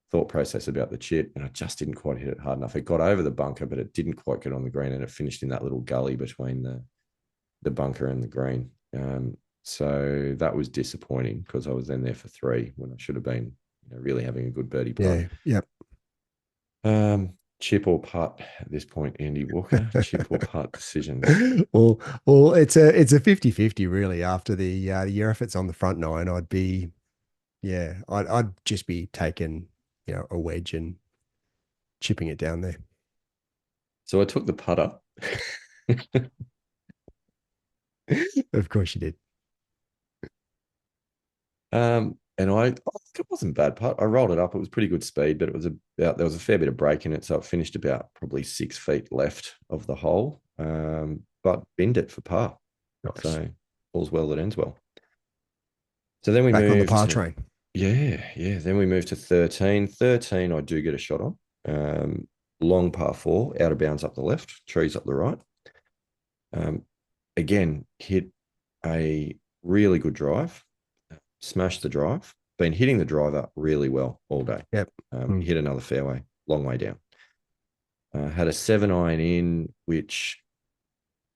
thought process about the chip, and I just didn't quite hit it hard enough. It got over the bunker, but it didn't quite get on the green, and it finished in that little gully between the bunker and the green. So that was disappointing because I was then there for three when I should have been really having a good birdie putt. Yeah. Yep. Chip or putt at this point, Andy Walker? Chip or putt decisions? Well, it's a 50-50 really. After your efforts on the front nine, I'd just be taking, a wedge and chipping it down there. So I took the putter. Of course you did. And it wasn't bad putt. I rolled it up. It was pretty good speed, but there was a fair bit of break in it. So it finished about probably 6 feet left of the hole. But binned it for par. Nice. So all's well that ends well. So then we Back on the moved par train. Yeah. Then we moved to 13. 13, I do get a shot on. Long par four, out of bounds up the left, trees up the right. Again, hit a really good drive, smashed the drive, been hitting the driver really well all day. Yep. Hit another fairway, long way down. Had a 7-iron in, which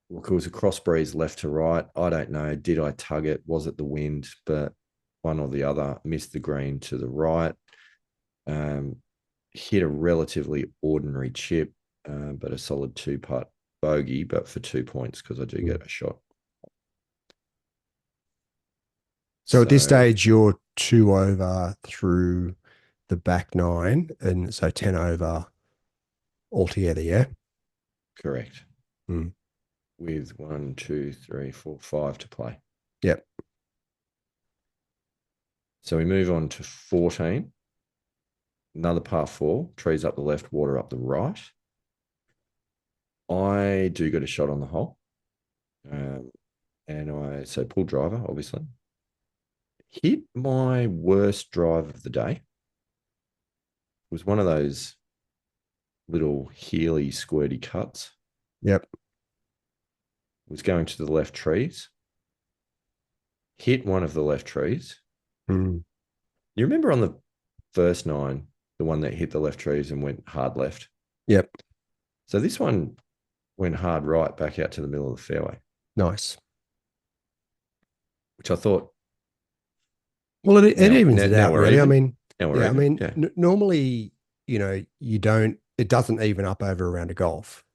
look, it was a cross breeze left to right. I don't know. Did I tug it? Was it the wind? But one or the other, missed the green to the right. Hit a relatively ordinary chip, but a solid 2-putt bogey, but for 2 points because I do get a shot. So at this stage, you're 2 over through the back nine, and so 10 over altogether, yeah? Correct. With 1, 2, 3, 4, 5 to play. Yep. So we move on to 14. Another par four, trees up the left, water up the right. I do get a shot on the hole. So pull driver, obviously. Hit my worst drive of the day. It was one of those little heely, squirty cuts. Yep. Was going to the left trees. Hit one of the left trees. You remember on the first nine, the one that hit the left trees and went hard left? Yep. So this one went hard right back out to the middle of the fairway. Nice. Which I thought. Well, it evens it out, really. Even. I mean, normally, it doesn't even up over a round of golf.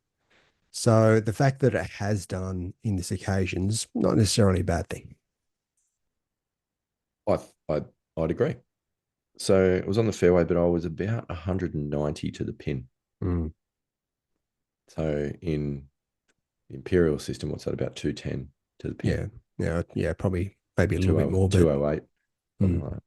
So the fact that it has done in this occasion is not necessarily a bad thing. I'd agree. So it was on the fairway, but I was about 190 to the pin. So in the imperial system, what's that, about 210 to the pin? Yeah, probably maybe a little bit more. 208, something like that.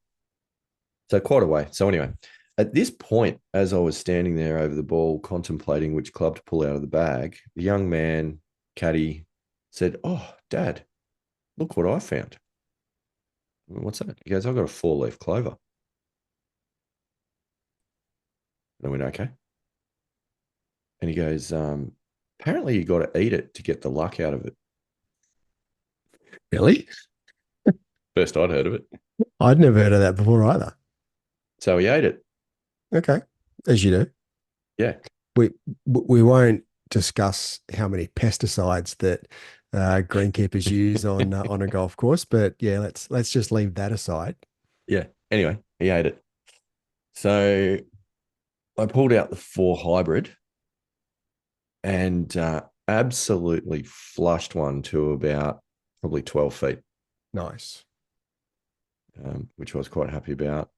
So quite a way. So anyway, at this point, as I was standing there over the ball, contemplating which club to pull out of the bag, the young man, caddy, said, "Oh, Dad, look what I found." "What's that?" He goes, "I've got a 4-leaf clover." And I went, "Okay." And he goes, "Apparently you got to eat it to get the luck out of it." Really? First I'd heard of it. I'd never heard of that before either. So he ate it. Okay, as you do. Yeah. We won't discuss how many pesticides that greenkeepers use on a golf course, but yeah, let's just leave that aside. Yeah. Anyway, he ate it. So I pulled out the 4 hybrid and absolutely flushed one to about probably 12 feet, Nice. which I was quite happy about.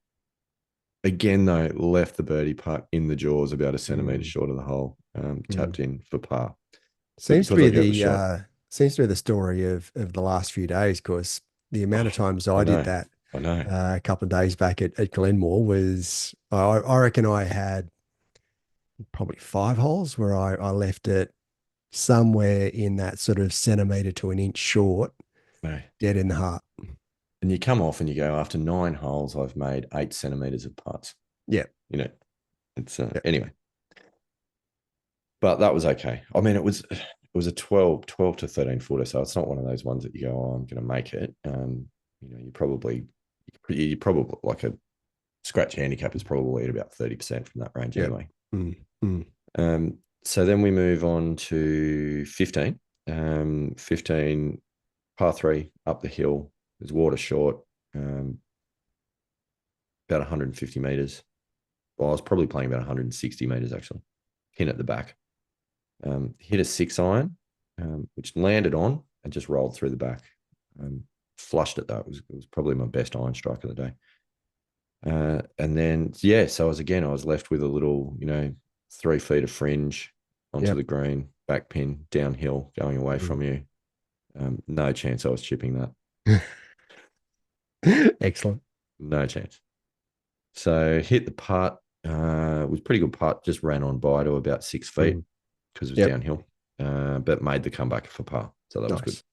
Again, though, left the birdie putt in the jaws about a centimetre Mm, short of the hole, mm. tapped in for par. But Seems to because I be gave it a shot, the story of the last few days, because the amount of oh, times I I did know, that I know. a couple of days back at Glenmore was I reckon I had probably 5 holes where I left it somewhere in that sort of centimetre to an inch short, No. dead in the heart. And you come off and you go, after 9 holes, I've made 8 centimetres of putts. Yeah. You know, it's Yeah. anyway, but that was okay. I mean, it was a 12 to 13 footer. So it's not one of those ones that you go, oh, I'm going to make it. You probably like a scratch handicap is probably at about 30% from that range Yeah. anyway. Mm, mm, So then we move on to 15. 15 par 3 up the hill. There's water short, about 150 meters. Well, I was probably playing about 160 meters actually. Pin at the back. Hit a 6 iron, which landed on and just rolled through the back. Flushed it though. It was probably my best iron strike of the day. And then, yeah, so I was left with a little, 3 feet of fringe onto yep. the green, back pin, downhill, going away Mm. from you. No chance I was chipping that. Excellent. No chance. So hit the putt. It was a pretty good putt. Just ran on by to about 6 feet Mm. because it was Yep. downhill, but made the comeback for par. So that was good. Nice.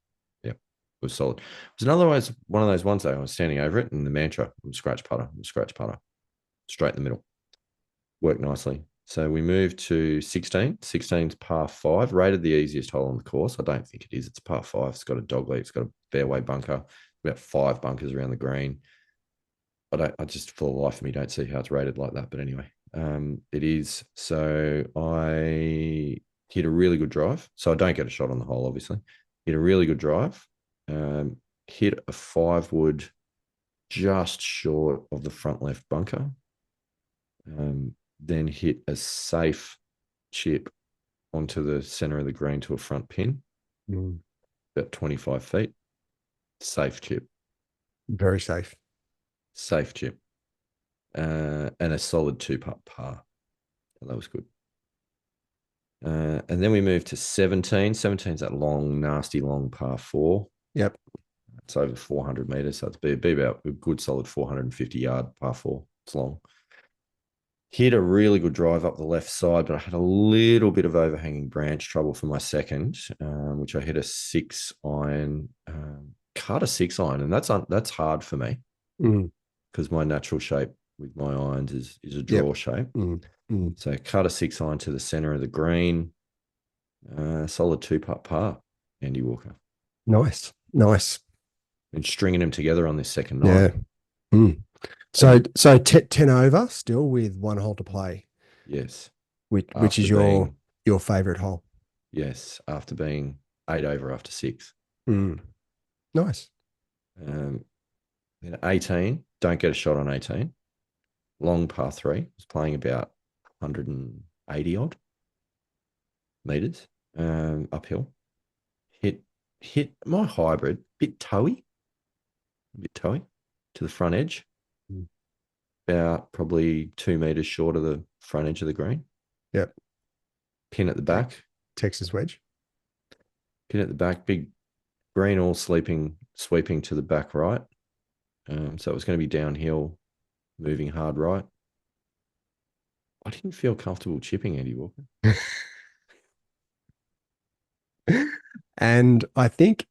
Yeah, it was solid. It was one of those ones though. I was standing over it and the mantra was scratch putter, straight in the middle. Worked nicely. So we moved to 16. 16's par 5, rated the easiest hole on the course. I don't think it is. It's par 5. It's got a dog leg. It's got a fairway bunker, about 5 bunkers around the green. I just, for the life of me, don't see how it's rated like that. But anyway, it is. So I hit a really good drive. So I don't get a shot on the hole, obviously. Hit a really good drive. Hit a 5-wood just short of the front left bunker. Then hit a safe chip onto the center of the green to a front pin, Mm. about 25 feet. Safe chip, Very safe. safe chip, and a solid 2-putt par. That was good. And then we moved to 17. 17's that long, nasty, long par 4. Yep. It's over 400 meters, so it's be about a good, solid 450-yard par 4. It's long. Hit a really good drive up the left side, but I had a little bit of overhanging branch trouble for my second, which I hit a 6-iron, cut a 6-iron, and that's hard for me Mm. because my natural shape with my irons is a Yep. draw shape. Mm. Mm. So cut a 6-iron to the center of the green, solid 2-putt par, Andy Walker, Nice. Nice. and stringing them together on this second night. Yeah. Mm. So And so 10 over still with 1 hole to play, yes, which after is being your favorite hole. after being 8 over after 6. Mm. Nice. Um, Then 18, don't get a shot on 18. Long par 3, was playing about 180 odd meters uphill. Hit my hybrid, a bit toey to the front edge, Mm. about probably 2 meters short of the front edge of the green. Yep. Pin at the Te- back, Texas wedge. big green all sweeping to the back right. So it was going to be downhill, moving hard right. I didn't feel comfortable chipping Andy Walker. And I think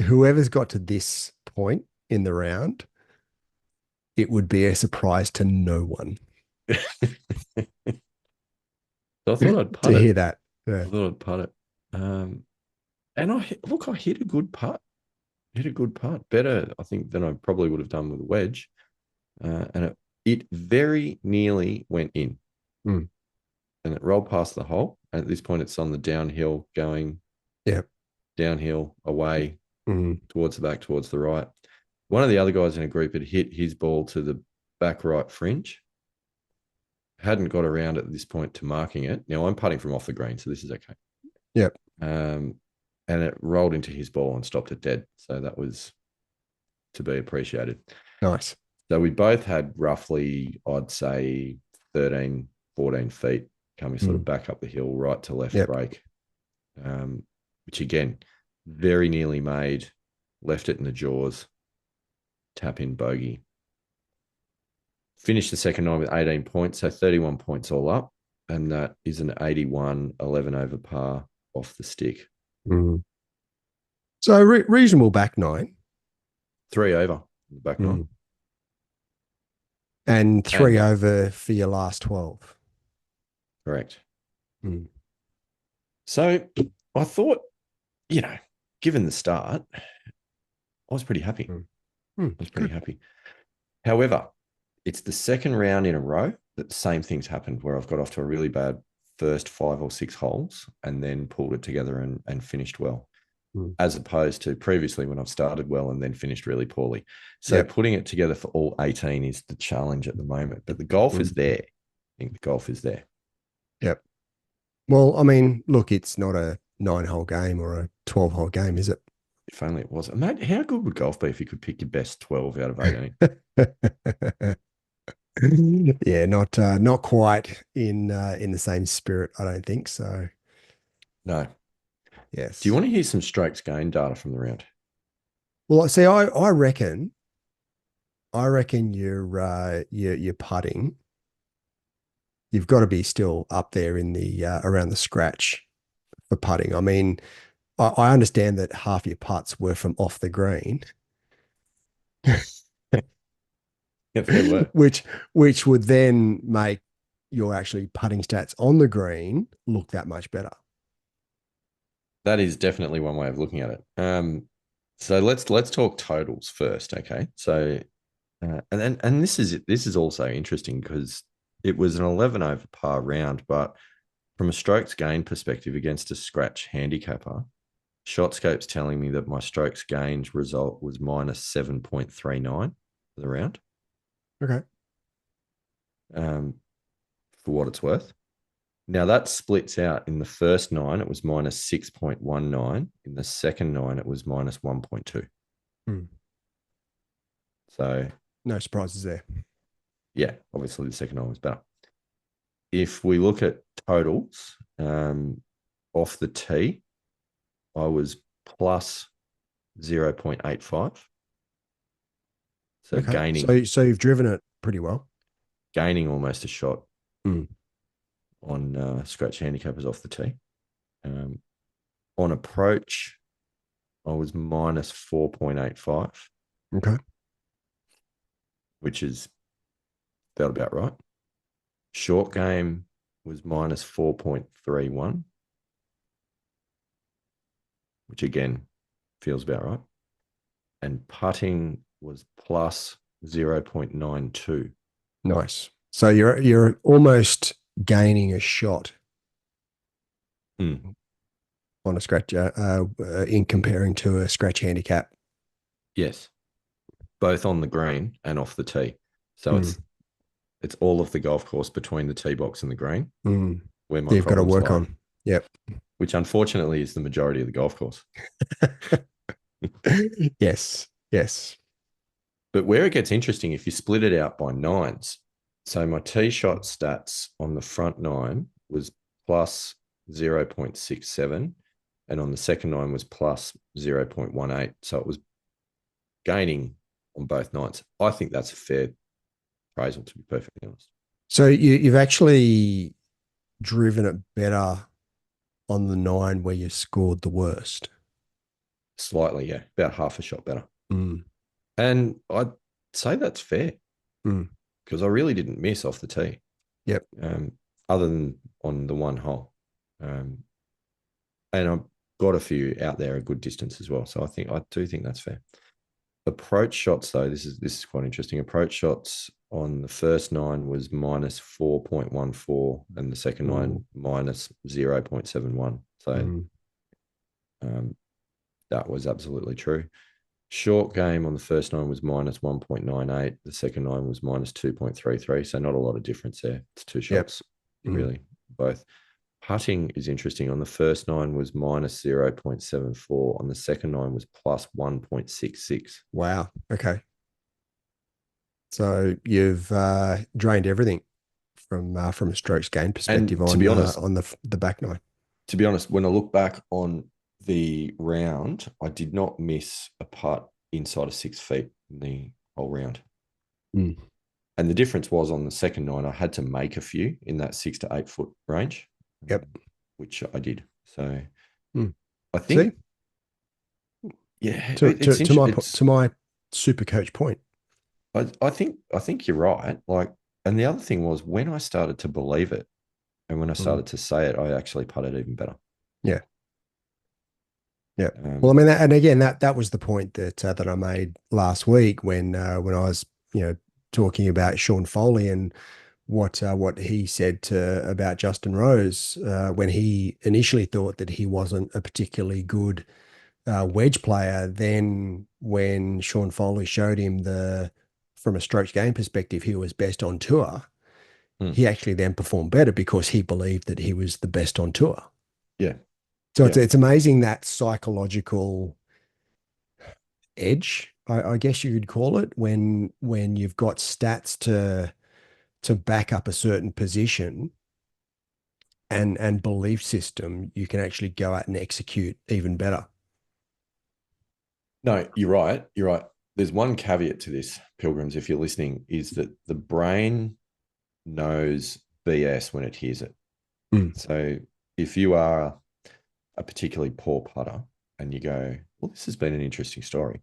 whoever's got to this point in the round, it would be a surprise to no one So I thought I'd to putt hear it. that. Yeah. I thought I'd putt it. And I hit a good putt. Hit a good putt. Better, I think, than I probably would have done with a wedge. And it very nearly went in. Mm. And it rolled past the hole. At this point, it's on the downhill, going Yep. downhill, away, Mm. towards the back, towards the right. One of the other guys in a group had hit his ball to the back right fringe. Hadn't got around at this point to marking it. Now I'm putting from off the green, so this is okay. Yep. And it rolled into his ball and stopped it dead. So that was to be appreciated. Nice. So we both had roughly, I'd say, 13, 14 feet coming sort of back up the hill, right to left break, which again, very nearly made, left it in the jaws, tap in bogey. Finished the second nine with 18 points, so 31 points all up. And that is an 81, 11 over par off the stick. Mm. So reasonable back nine. 3 over the back nine. And 3 over for your last 12. Correct. Mm. So I thought, given the start, I was pretty happy. I was pretty happy. However, it's the second round in a row that the same things happened, where I've got off to a really bad first 5 or 6 holes and then pulled it together and finished well, as opposed to previously when I've started well and then finished really poorly. So putting it together for all 18 is the challenge at the moment. But the golf is there. I think the golf is there. Yep. Well, I mean, look, it's not a 9-hole game or a 12-hole game, is it? If only it was. Mate, how good would golf be if you could pick your best 12 out of 18? Yeah, not quite in the same spirit, I don't think so. No. Yes. Do you want to hear some strokes gained data from the round? Well, see, I reckon you're putting. You've got to be still up there in the around the scratch for putting. I mean, I understand that half your putts were from off the green. which would then make your actually putting stats on the green look that much better. That is definitely one way of looking at it. So let's talk totals first, okay? So and this is also interesting because it was an 11 over par round, but from a strokes gained perspective against a scratch handicapper, ShotScope's telling me that my strokes gained result was minus 7.39 for the round. Okay. For what it's worth. Now that splits out. In the first 9, it was minus 6.19. In the second 9, it was minus 1.2. So no surprises there. Yeah, obviously the second 9 was better. If we look at totals, off the tee, I was plus 0.85. So gaining. So you've driven it pretty well. Gaining almost a shot on scratch handicappers off the tee. On approach, I was minus 4.85. Okay. Which is felt about right. Short game was minus 4.31, which again feels about right. And putting was plus 0.92. Nice. So you're almost gaining a shot on a scratch in comparing to a scratch handicap. Yes, both on the green and off the tee. So it's all of the golf course between the tee box and the green where my you've got to work lie, on. Yep. Which unfortunately is the majority of the golf course. Yes. But where it gets interesting, if you split it out by 9s, so my tee shot stats on the front 9 was plus 0.67, and on the second 9 was plus 0.18. So it was gaining on both 9s. I think that's a fair appraisal, to be perfectly honest. So you've actually driven it better on the 9 where you scored the worst. Slightly, yeah. About half a shot better. And I'd say that's fair because I really didn't miss off the tee. Yep. Other than on the one hole. And I've got a few out there a good distance as well. So I do think that's fair. approach shots though, this is quite interesting. Approach shots on the first nine was minus 4.14 and the second Ooh. nine minus 0.71. So Mm. um, that was absolutely true. Short game on the first nine was minus 1.98. The second nine was minus 2.33. So not a lot of difference there. It's two Yep. shots, Mm. really, both. Putting is interesting. On the first nine was minus 0.74. On the second nine was plus 1.66. Wow. Okay. So you've drained everything from a strokes gain perspective And on the back nine. to be honest, when I look back on the round, I did not miss a putt inside of 6 feet in the whole round. Mm. And the difference was on the second nine, I had to make a few in that 6 to 8 foot range, Yep. which I did. So Mm. I See, think, yeah, to it's to my it's. to my super coach point. I think you're right. Like, and the other thing was when I started to believe it, and when I Mm. started to say it, I actually putted even better. Yeah. Yeah. Well, I Um, mean, and again, that was the point that I made last week when I was talking about Sean Foley and what he said about Justin Rose when he initially thought that he wasn't a particularly good wedge player. Then when Sean Foley showed him from a strokes game perspective, he was best on tour. hmm, He actually then performed better because he believed that he was the best on tour. yeah, So yeah. it's amazing that psychological edge, I guess you could call it, when you've got stats to back up a certain position and belief system, you can actually go out and execute even better. No, you're right. You're right. There's one caveat to this, Pilgrims, if you're listening, is that the brain knows BS when it hears it. Mm. So if you are a particularly poor putter and you go, well, this has been an interesting story.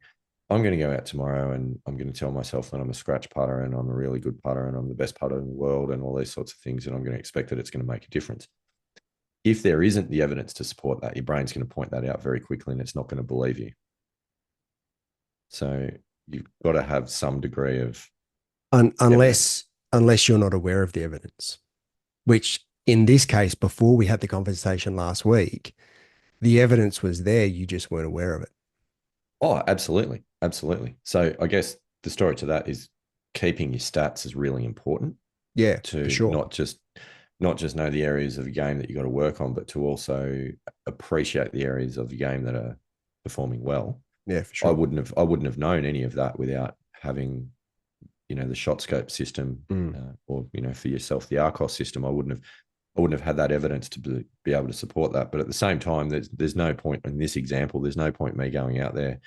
I'm going to go out tomorrow and I'm going to tell myself that I'm a scratch putter and I'm a really good putter and I'm the best putter in the world and all these sorts of things. And I'm going to expect that it's going to make a difference. If there isn't the evidence to support that, your brain's going to point that out very quickly and it's not going to believe you. So you've got to have some degree of evidence. Unless you're not aware of the evidence, which in this case, before we had the conversation last week, the evidence was there. You just weren't aware of it. Oh, absolutely. Absolutely. So I guess the story to that is keeping your stats is really important Yeah, for to sure. not just know the areas of the game that you got to work on, but to also appreciate the areas of the game that are performing well. Yeah, for I sure. wouldn't have known any of that without having the shot scope system, Mm. or for yourself the Arcos system. I wouldn't have had that evidence to be able to support that. But at the same time, there's no point in this example. There's no point in me going out there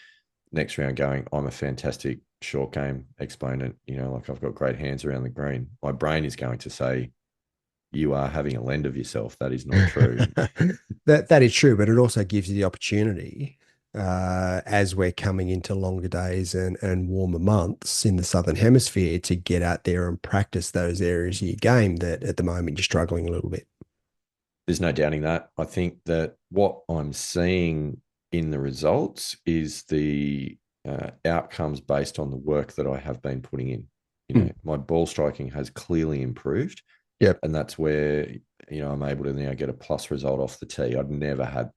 next round going, I'm a fantastic short game exponent. Like I've got great hands around the green. My brain is going to say, you are having a lend of yourself. That is not true. That is true, but it also gives you the opportunity as we're coming into longer days and warmer months in the southern hemisphere to get out there and practice those areas of your game that at the moment you're struggling a little bit. There's no doubting that. I think that what I'm seeing in the results is the outcomes based on the work that I have been putting in. Mm. My ball striking has clearly improved, Yep. and that's where I'm able to now get a plus result off the tee. I'd never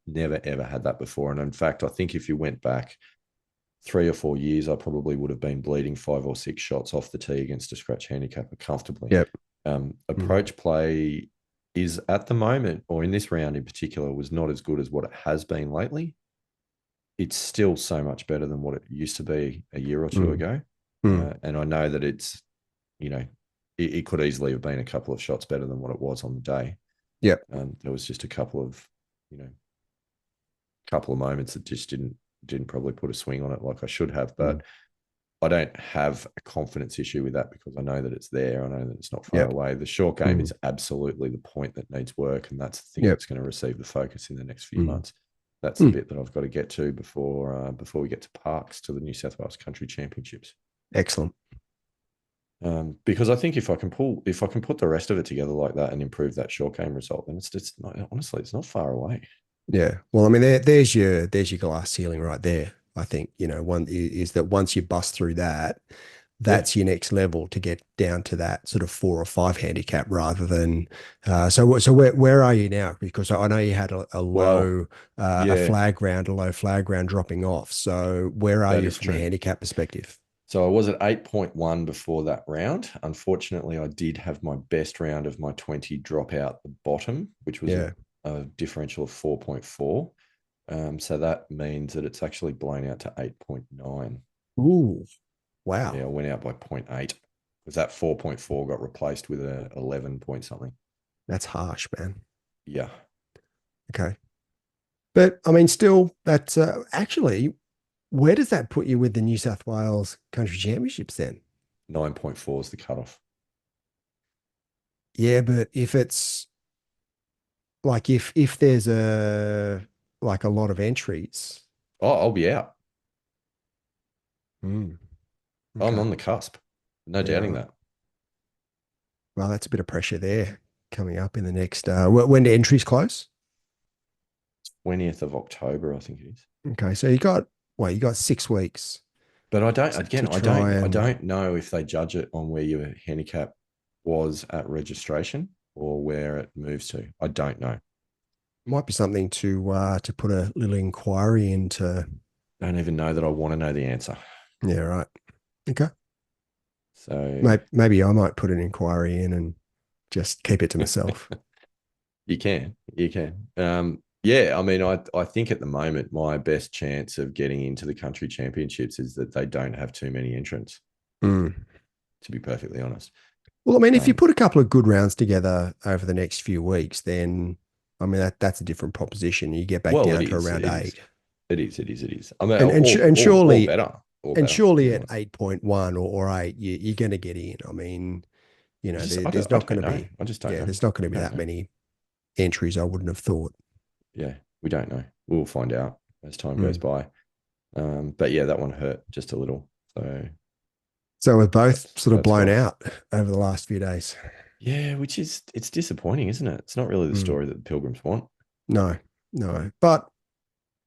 ever had that before, and in fact, I think if you went back 3 or 4 years, I probably would have been bleeding 5 or 6 shots off the tee against a scratch handicapper comfortably. Yep. Mm. Approach play is at the moment, or in this round in particular, was not as good as what it has been lately. It's still so much better than what it used to be a year or two Mm. ago. Mm. And I know that it could easily have been a couple of shots better than what it was on the day. Yep. There was just a couple of moments that just didn't probably put a swing on it like I should have. Mm. But I don't have a confidence issue with that because I know that it's there. I know that it's not far Yep. away. The short game Mm. is absolutely the point that needs work, and that's the thing Yep. that's going to receive the focus in the next few Mm. months. That's the Mm. bit that I've got to get to before we get to Parks, to the New South Wales Country Championships. Excellent. Because I think if I can put the rest of it together like that and improve that short game result, then honestly, it's not far away. Yeah. Well, I mean, there's your glass ceiling right there. I think, one is that once you bust through that, Yeah. that's your next level to get down to that sort of 4 or 5 handicap rather than so where are you now? Because I know you had a Well, low yeah, a low flag round dropping off. So where are that you is from a true. handicap perspective? So I was at 8.1 before that round. Unfortunately, I did have my best round of my 20 drop out the bottom, which was Yeah. a differential of 4.4. So that means that it's actually blown out to 8.9. Ooh, Yeah, wow. I went out by zero point 0.8 because that 4.4 got replaced with a 11 point something. That's harsh, man. Yeah, Okay. But I mean, still, that's actually, where does that put you with the New South Wales Country Championships then? 9.4 is the cutoff. Yeah, but if it's like if there's a lot of entries. Oh, I'll be out. Mm, I'm okay. on the cusp. No Yeah, doubting right. that. Well, that's a bit of pressure there coming up in the next when the entries close. 20th of October, I think it is. Okay, so you got 6 weeks But I don't, to again, try I and don't know if they judge it on where your handicap was at registration or where it moves to. I don't know. might be something to put a little inquiry into. I don't even know that I want to know the answer. Yeah, right. Okay. So Maybe I might put an inquiry in and just keep it to myself. you can. Yeah, I mean, I think at the moment my best chance of getting into the country championships is that they don't have too many entrants. Mm. To be perfectly honest, Well, I mean, if you um, put a couple of good rounds together over the next few weeks, then I mean that's a different proposition. You get back well, down to around it is, 8, it is. I mean, and surely all better. To be surely at honest, 8.1 or 8, you're going to get in. I mean, there's I not going don't to know. be I just don't yeah, know. there's not going to be Don't that know. many entries. I wouldn't have thought. Yeah, we don't know. We'll find out as time goes Mm. by. But yeah, that one hurt just a little. So So we're both sort of that's blown why. out over the last few days. Yeah, which is it's disappointing, isn't it? It's not really the Mm. story that the Pilgrims want. No, no, but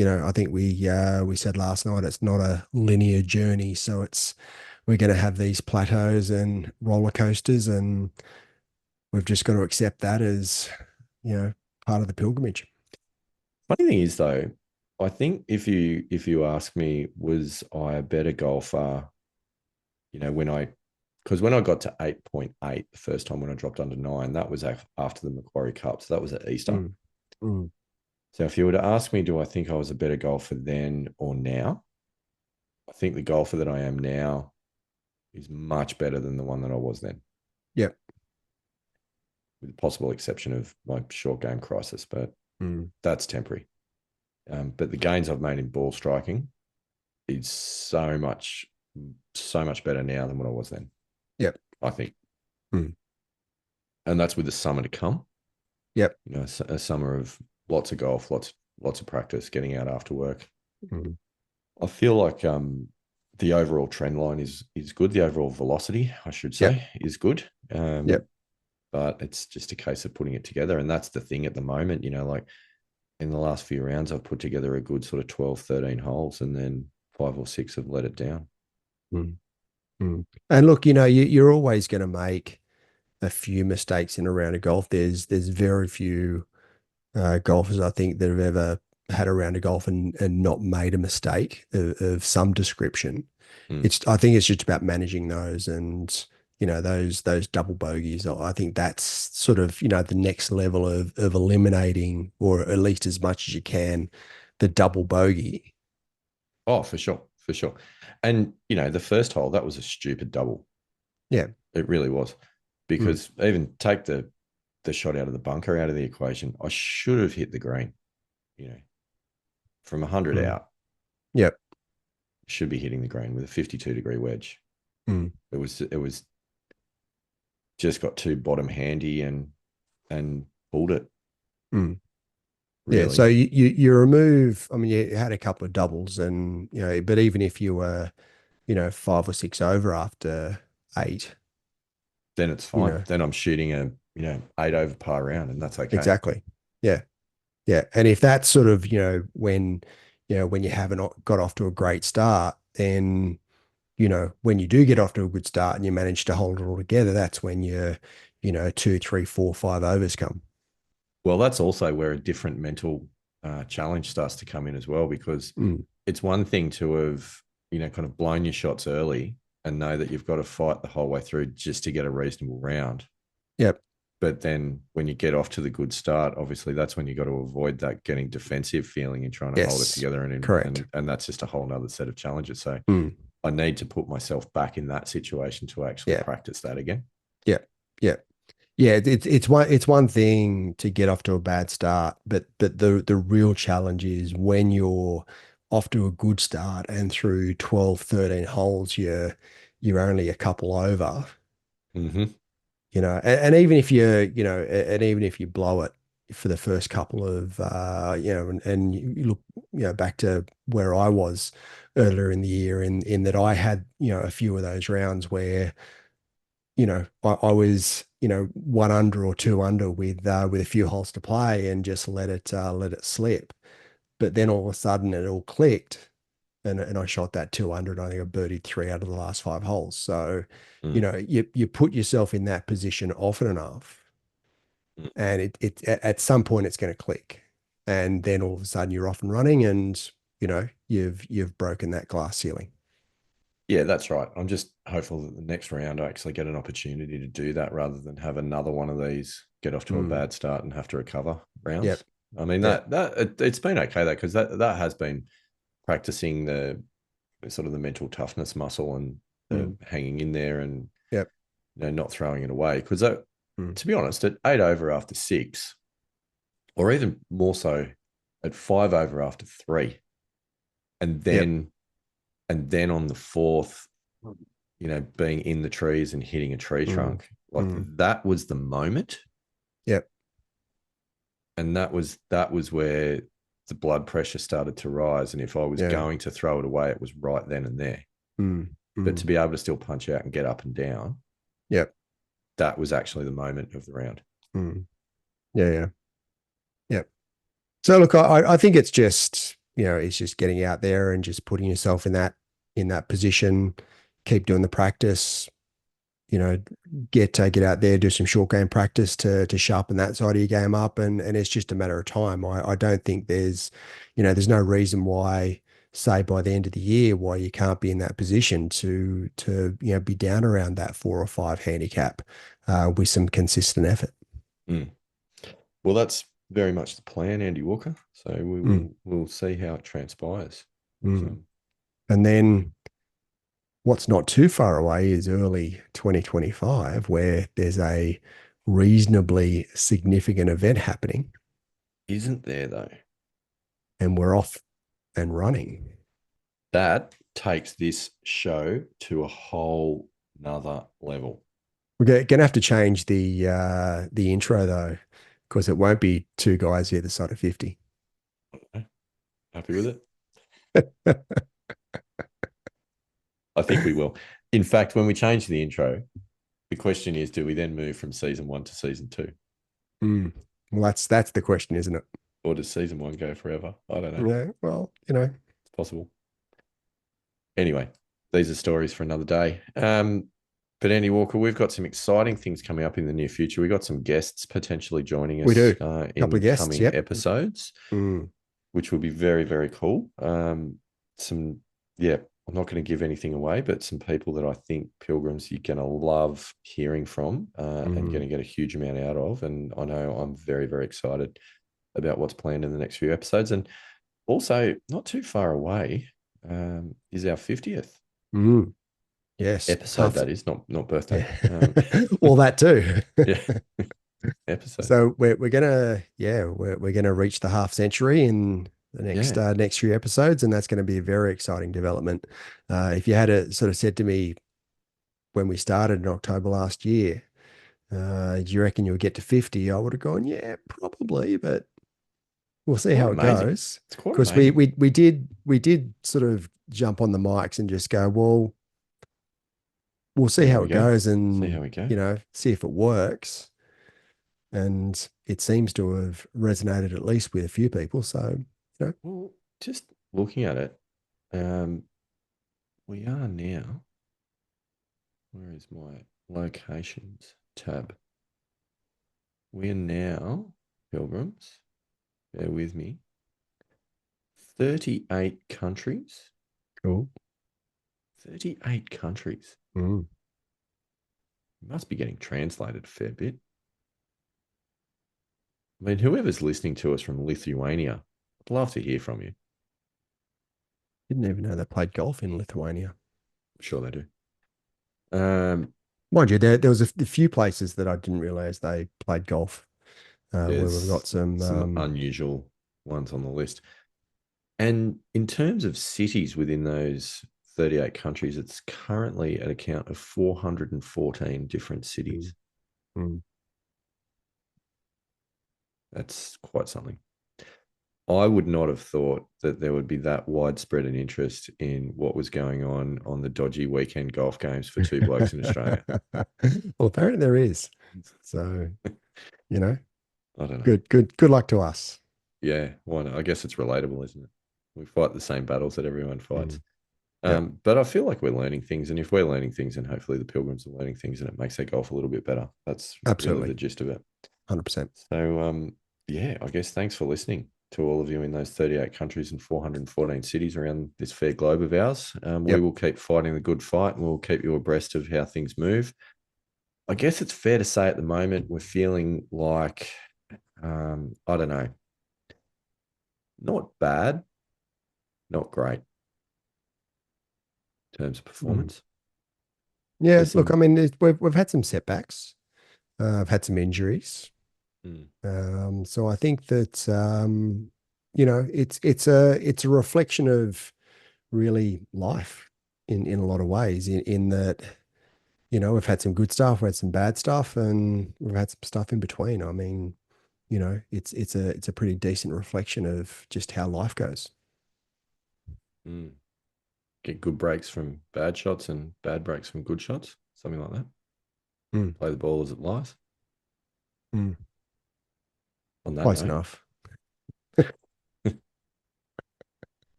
I think we said last night it's not a linear journey, so we're going to have these plateaus and roller coasters, and we've just got to accept that as you know part of the pilgrimage. Funny thing is though, I think if you ask me, was I a better golfer? When I got to 8.8 the first time when I dropped under 9, that was after the Macquarie Cup. So that was at Easter. Mm, mm, So if you were to ask me, do I think I was a better golfer then or now? I think the golfer that I am now is much better than the one that I was then, yep. with the possible exception of my short game crisis, but Mm, that's temporary. But the gains I've made in ball striking is so much better now than what I was then, yep. I think. Mm, And that's with the summer to come. yep. A summer of lots of golf, lots of practice, getting out after work. Mm, I feel like the overall trend line is good. The overall velocity, I should yep. say, is good. Yep. But it's just a case of putting it together. And that's the thing at the moment, like in the last few rounds, I've put together a good sort of 12, 13 holes, and then 5 or 6 have let it down. Mm, mm. And look, you're always going to make a few mistakes in a round of golf. There's very few golfers I think that have ever had a round of golf and not made a mistake of some description. Mm. I think it's just about managing those and those double bogeys. I think that's sort of the next level of eliminating, or at least as much as you can, the double bogey. Oh, for sure. For sure. And, the first hole, that was a stupid double. Yeah. It really was. Mm, Because even take the shot out of the bunker out of the equation, I should have hit the green, you know, from 100 mm. out, Yep. should be hitting the green with a 52-degree wedge. Mm, It was just got too bottom handy and pulled it, mm. Yeah. So really. you remove. I mean, you had a couple of doubles, and but even if you were 5 or 6 over after 8, Then it's you fine. know, Then I'm shooting a 8 over par round, and that's okay. exactly. Yeah. Yeah. And if that's sort of, when when you haven't got off to a great start, then, when you do get off to a good start and you manage to hold it all together, that's when two, three, four, five overs come. Well, that's also where a different mental challenge starts to come in as well, because Mm. it's one thing to have, kind of blown your shots early and know that you've got to fight the whole way through just to get a reasonable round. Yep. But then when you get off to the good start, obviously that's when you got to avoid that getting defensive feeling and trying to hold it Yes. together. And Correct. and that's just a whole nother set of challenges. So Mm. I need to put myself back in that situation to actually Yeah. practice that again. Yeah. Yeah. Yeah, it's one thing to get off to a bad start, but the real challenge is when you're off to a good start and through 12, 13 holes, you're only a couple over, Mm-hmm. and even if and even if you blow it for the first couple of and you look, back to where I was earlier in the year, in that I had, a few of those rounds where I was, one under or two under with a few holes to play and just let it slip. But then all of a sudden it all clicked, and I shot that 200. I think I birdied three out of the last five holes. So, Mm. you put yourself in that position often enough, Mm. and at some point it's going to click, and then all of a sudden you're off and running, and you've broken that glass ceiling. Yeah, that's right. I'm just hopeful that the next round I actually get an opportunity to do that rather than have another one of these get off to a Mm. bad start and have to recover rounds. Yep. I mean Yep. it's been okay though, because that has been practicing the sort of the mental toughness muscle and the Mm. hanging in there and Yep. not throwing it away. Because Mm. to be honest, at 8 over after six, or even more so at 5 over after three, and Yep. then on the fourth, being in the trees and hitting a tree Mm. trunk, like Mm. that was the moment. Yep. And that was where the blood pressure started to rise. And if I was Yeah. going to throw it away, it was right then and there. Mm. But to Mm. be able to still punch out and get up and down, Yep. that was actually the moment of the round. Mm. Yeah. Yeah. Yep. So look, I think it's just getting out there and just putting yourself in that position, keep doing the practice, you know, get out there, do some short game practice to sharpen that side of your game up, and it's just a matter of time. I don't think there's no reason why, say by the end of the year, why you can't be in that position to be down around that 4 or 5 handicap with some consistent effort. Mm. Well, that's very much the plan, Andy Walker. So Mm, we'll see how it transpires. mm. And then what's not too far away is early 2025, where there's a reasonably significant event happening, Isn't there though? and we're off and running. That takes this show to a whole nother level. We're going to have to change the intro though, because it won't be two guys either side of 50. Happy with it? I think we will. In fact, when we change the intro, the question is, do we then move from season one to season two? Mm. Well, that's the question, isn't it? Or does season one go forever? I don't know. Yeah. Well, It's possible. Anyway, these are stories for another day. But Andy Walker, we've got some exciting things coming up in the near future. We've got some guests potentially joining we us do. Couple in of guests. coming Yep. episodes, Mm. which will be very, very cool. Yeah, I'm not going to give anything away, but some people that I think pilgrims you're going to love hearing from and going Mm. to get a huge amount out of. And I know I'm very, very excited about what's planned in the next few episodes. And also, not too far away is our 50th Mm. Yes. episode. Half. That is not birthday. Yeah. Well, that too. Yeah, episode. So we're gonna reach the half century in the next Yeah. next few episodes, and that's going to be a very exciting development. If you had sort of said to me when we started in October last year, do you reckon you'll get to 50? I would have gone, yeah, probably, but we'll see Quite how it amazing. goes. It's quite Because we, amazing. we we did we did sort of jump on the mics and just go, well, we'll see See how how we it go. goes, See how and we go. see if it works. And it seems to have resonated at least with a few people. So, Well, just looking at it, um, we are now. Where is my locations tab? We are now, pilgrims, bear with me, 38 countries. Cool. 38 countries. Mm. Must be getting translated a fair bit. I mean, whoever's listening to us from Lithuania, I'd love to hear from you. Didn't even know they played golf in Lithuania. I'm sure they do. Um, Mind you, there was a few places that I didn't realize they played golf, where we've got there's some. some unusual ones on the list. And in terms of cities within those 38 countries, it's currently at a count of 414 different Mm, cities. mm. That's quite something. I would not have thought that there would be that widespread an interest in what was going on the dodgy weekend golf games for two blokes in Australia. Well, apparently there is. So, you know, I don't know. good luck to us. Yeah, why not? I guess it's relatable, isn't it? We fight the same battles that everyone fights. Mm. Yep, But I feel like we're learning things, and if we're learning things, then hopefully the pilgrims are learning things, and it makes their golf a little bit better. That's really the absolutely. gist of it. 100%. So, yeah, I guess thanks for listening to all of you in those 38 countries and 414 cities around this fair globe of ours. We Yep. will keep fighting the good fight, and we'll keep you abreast of how things move. I guess it's fair to say at the moment we're feeling like, I don't know, not bad, not great in terms of Mm. performance. Yeah, There's look, I some. mean, we've had some setbacks. I've had some injuries. Mm, So I think that it's a reflection of really life in a lot of ways. In that we've had some good stuff, we've had some bad stuff, and we've had some stuff in between. I mean, it's a pretty decent reflection of just how life goes. mm. Get good breaks from bad shots and bad breaks from good shots, something like that. Mm, Play the ball as it lies. mm. On that Close note, enough.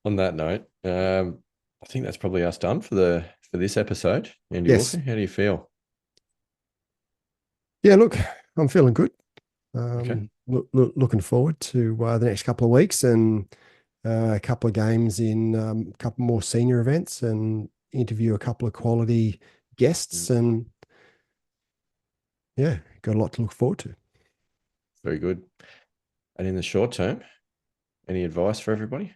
on that note, I think that's probably us done for this episode. Andy Yes. Walker, how do you feel? Yeah. Look, I'm feeling good. Okay. Looking forward to the next couple of weeks and a couple of games in a couple more senior events and interview a couple of quality guests. Mm, And yeah, got a lot to look forward to. very good. And in the short term, any advice for everybody?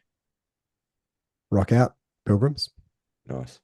Rock out, Pilgrims. Nice.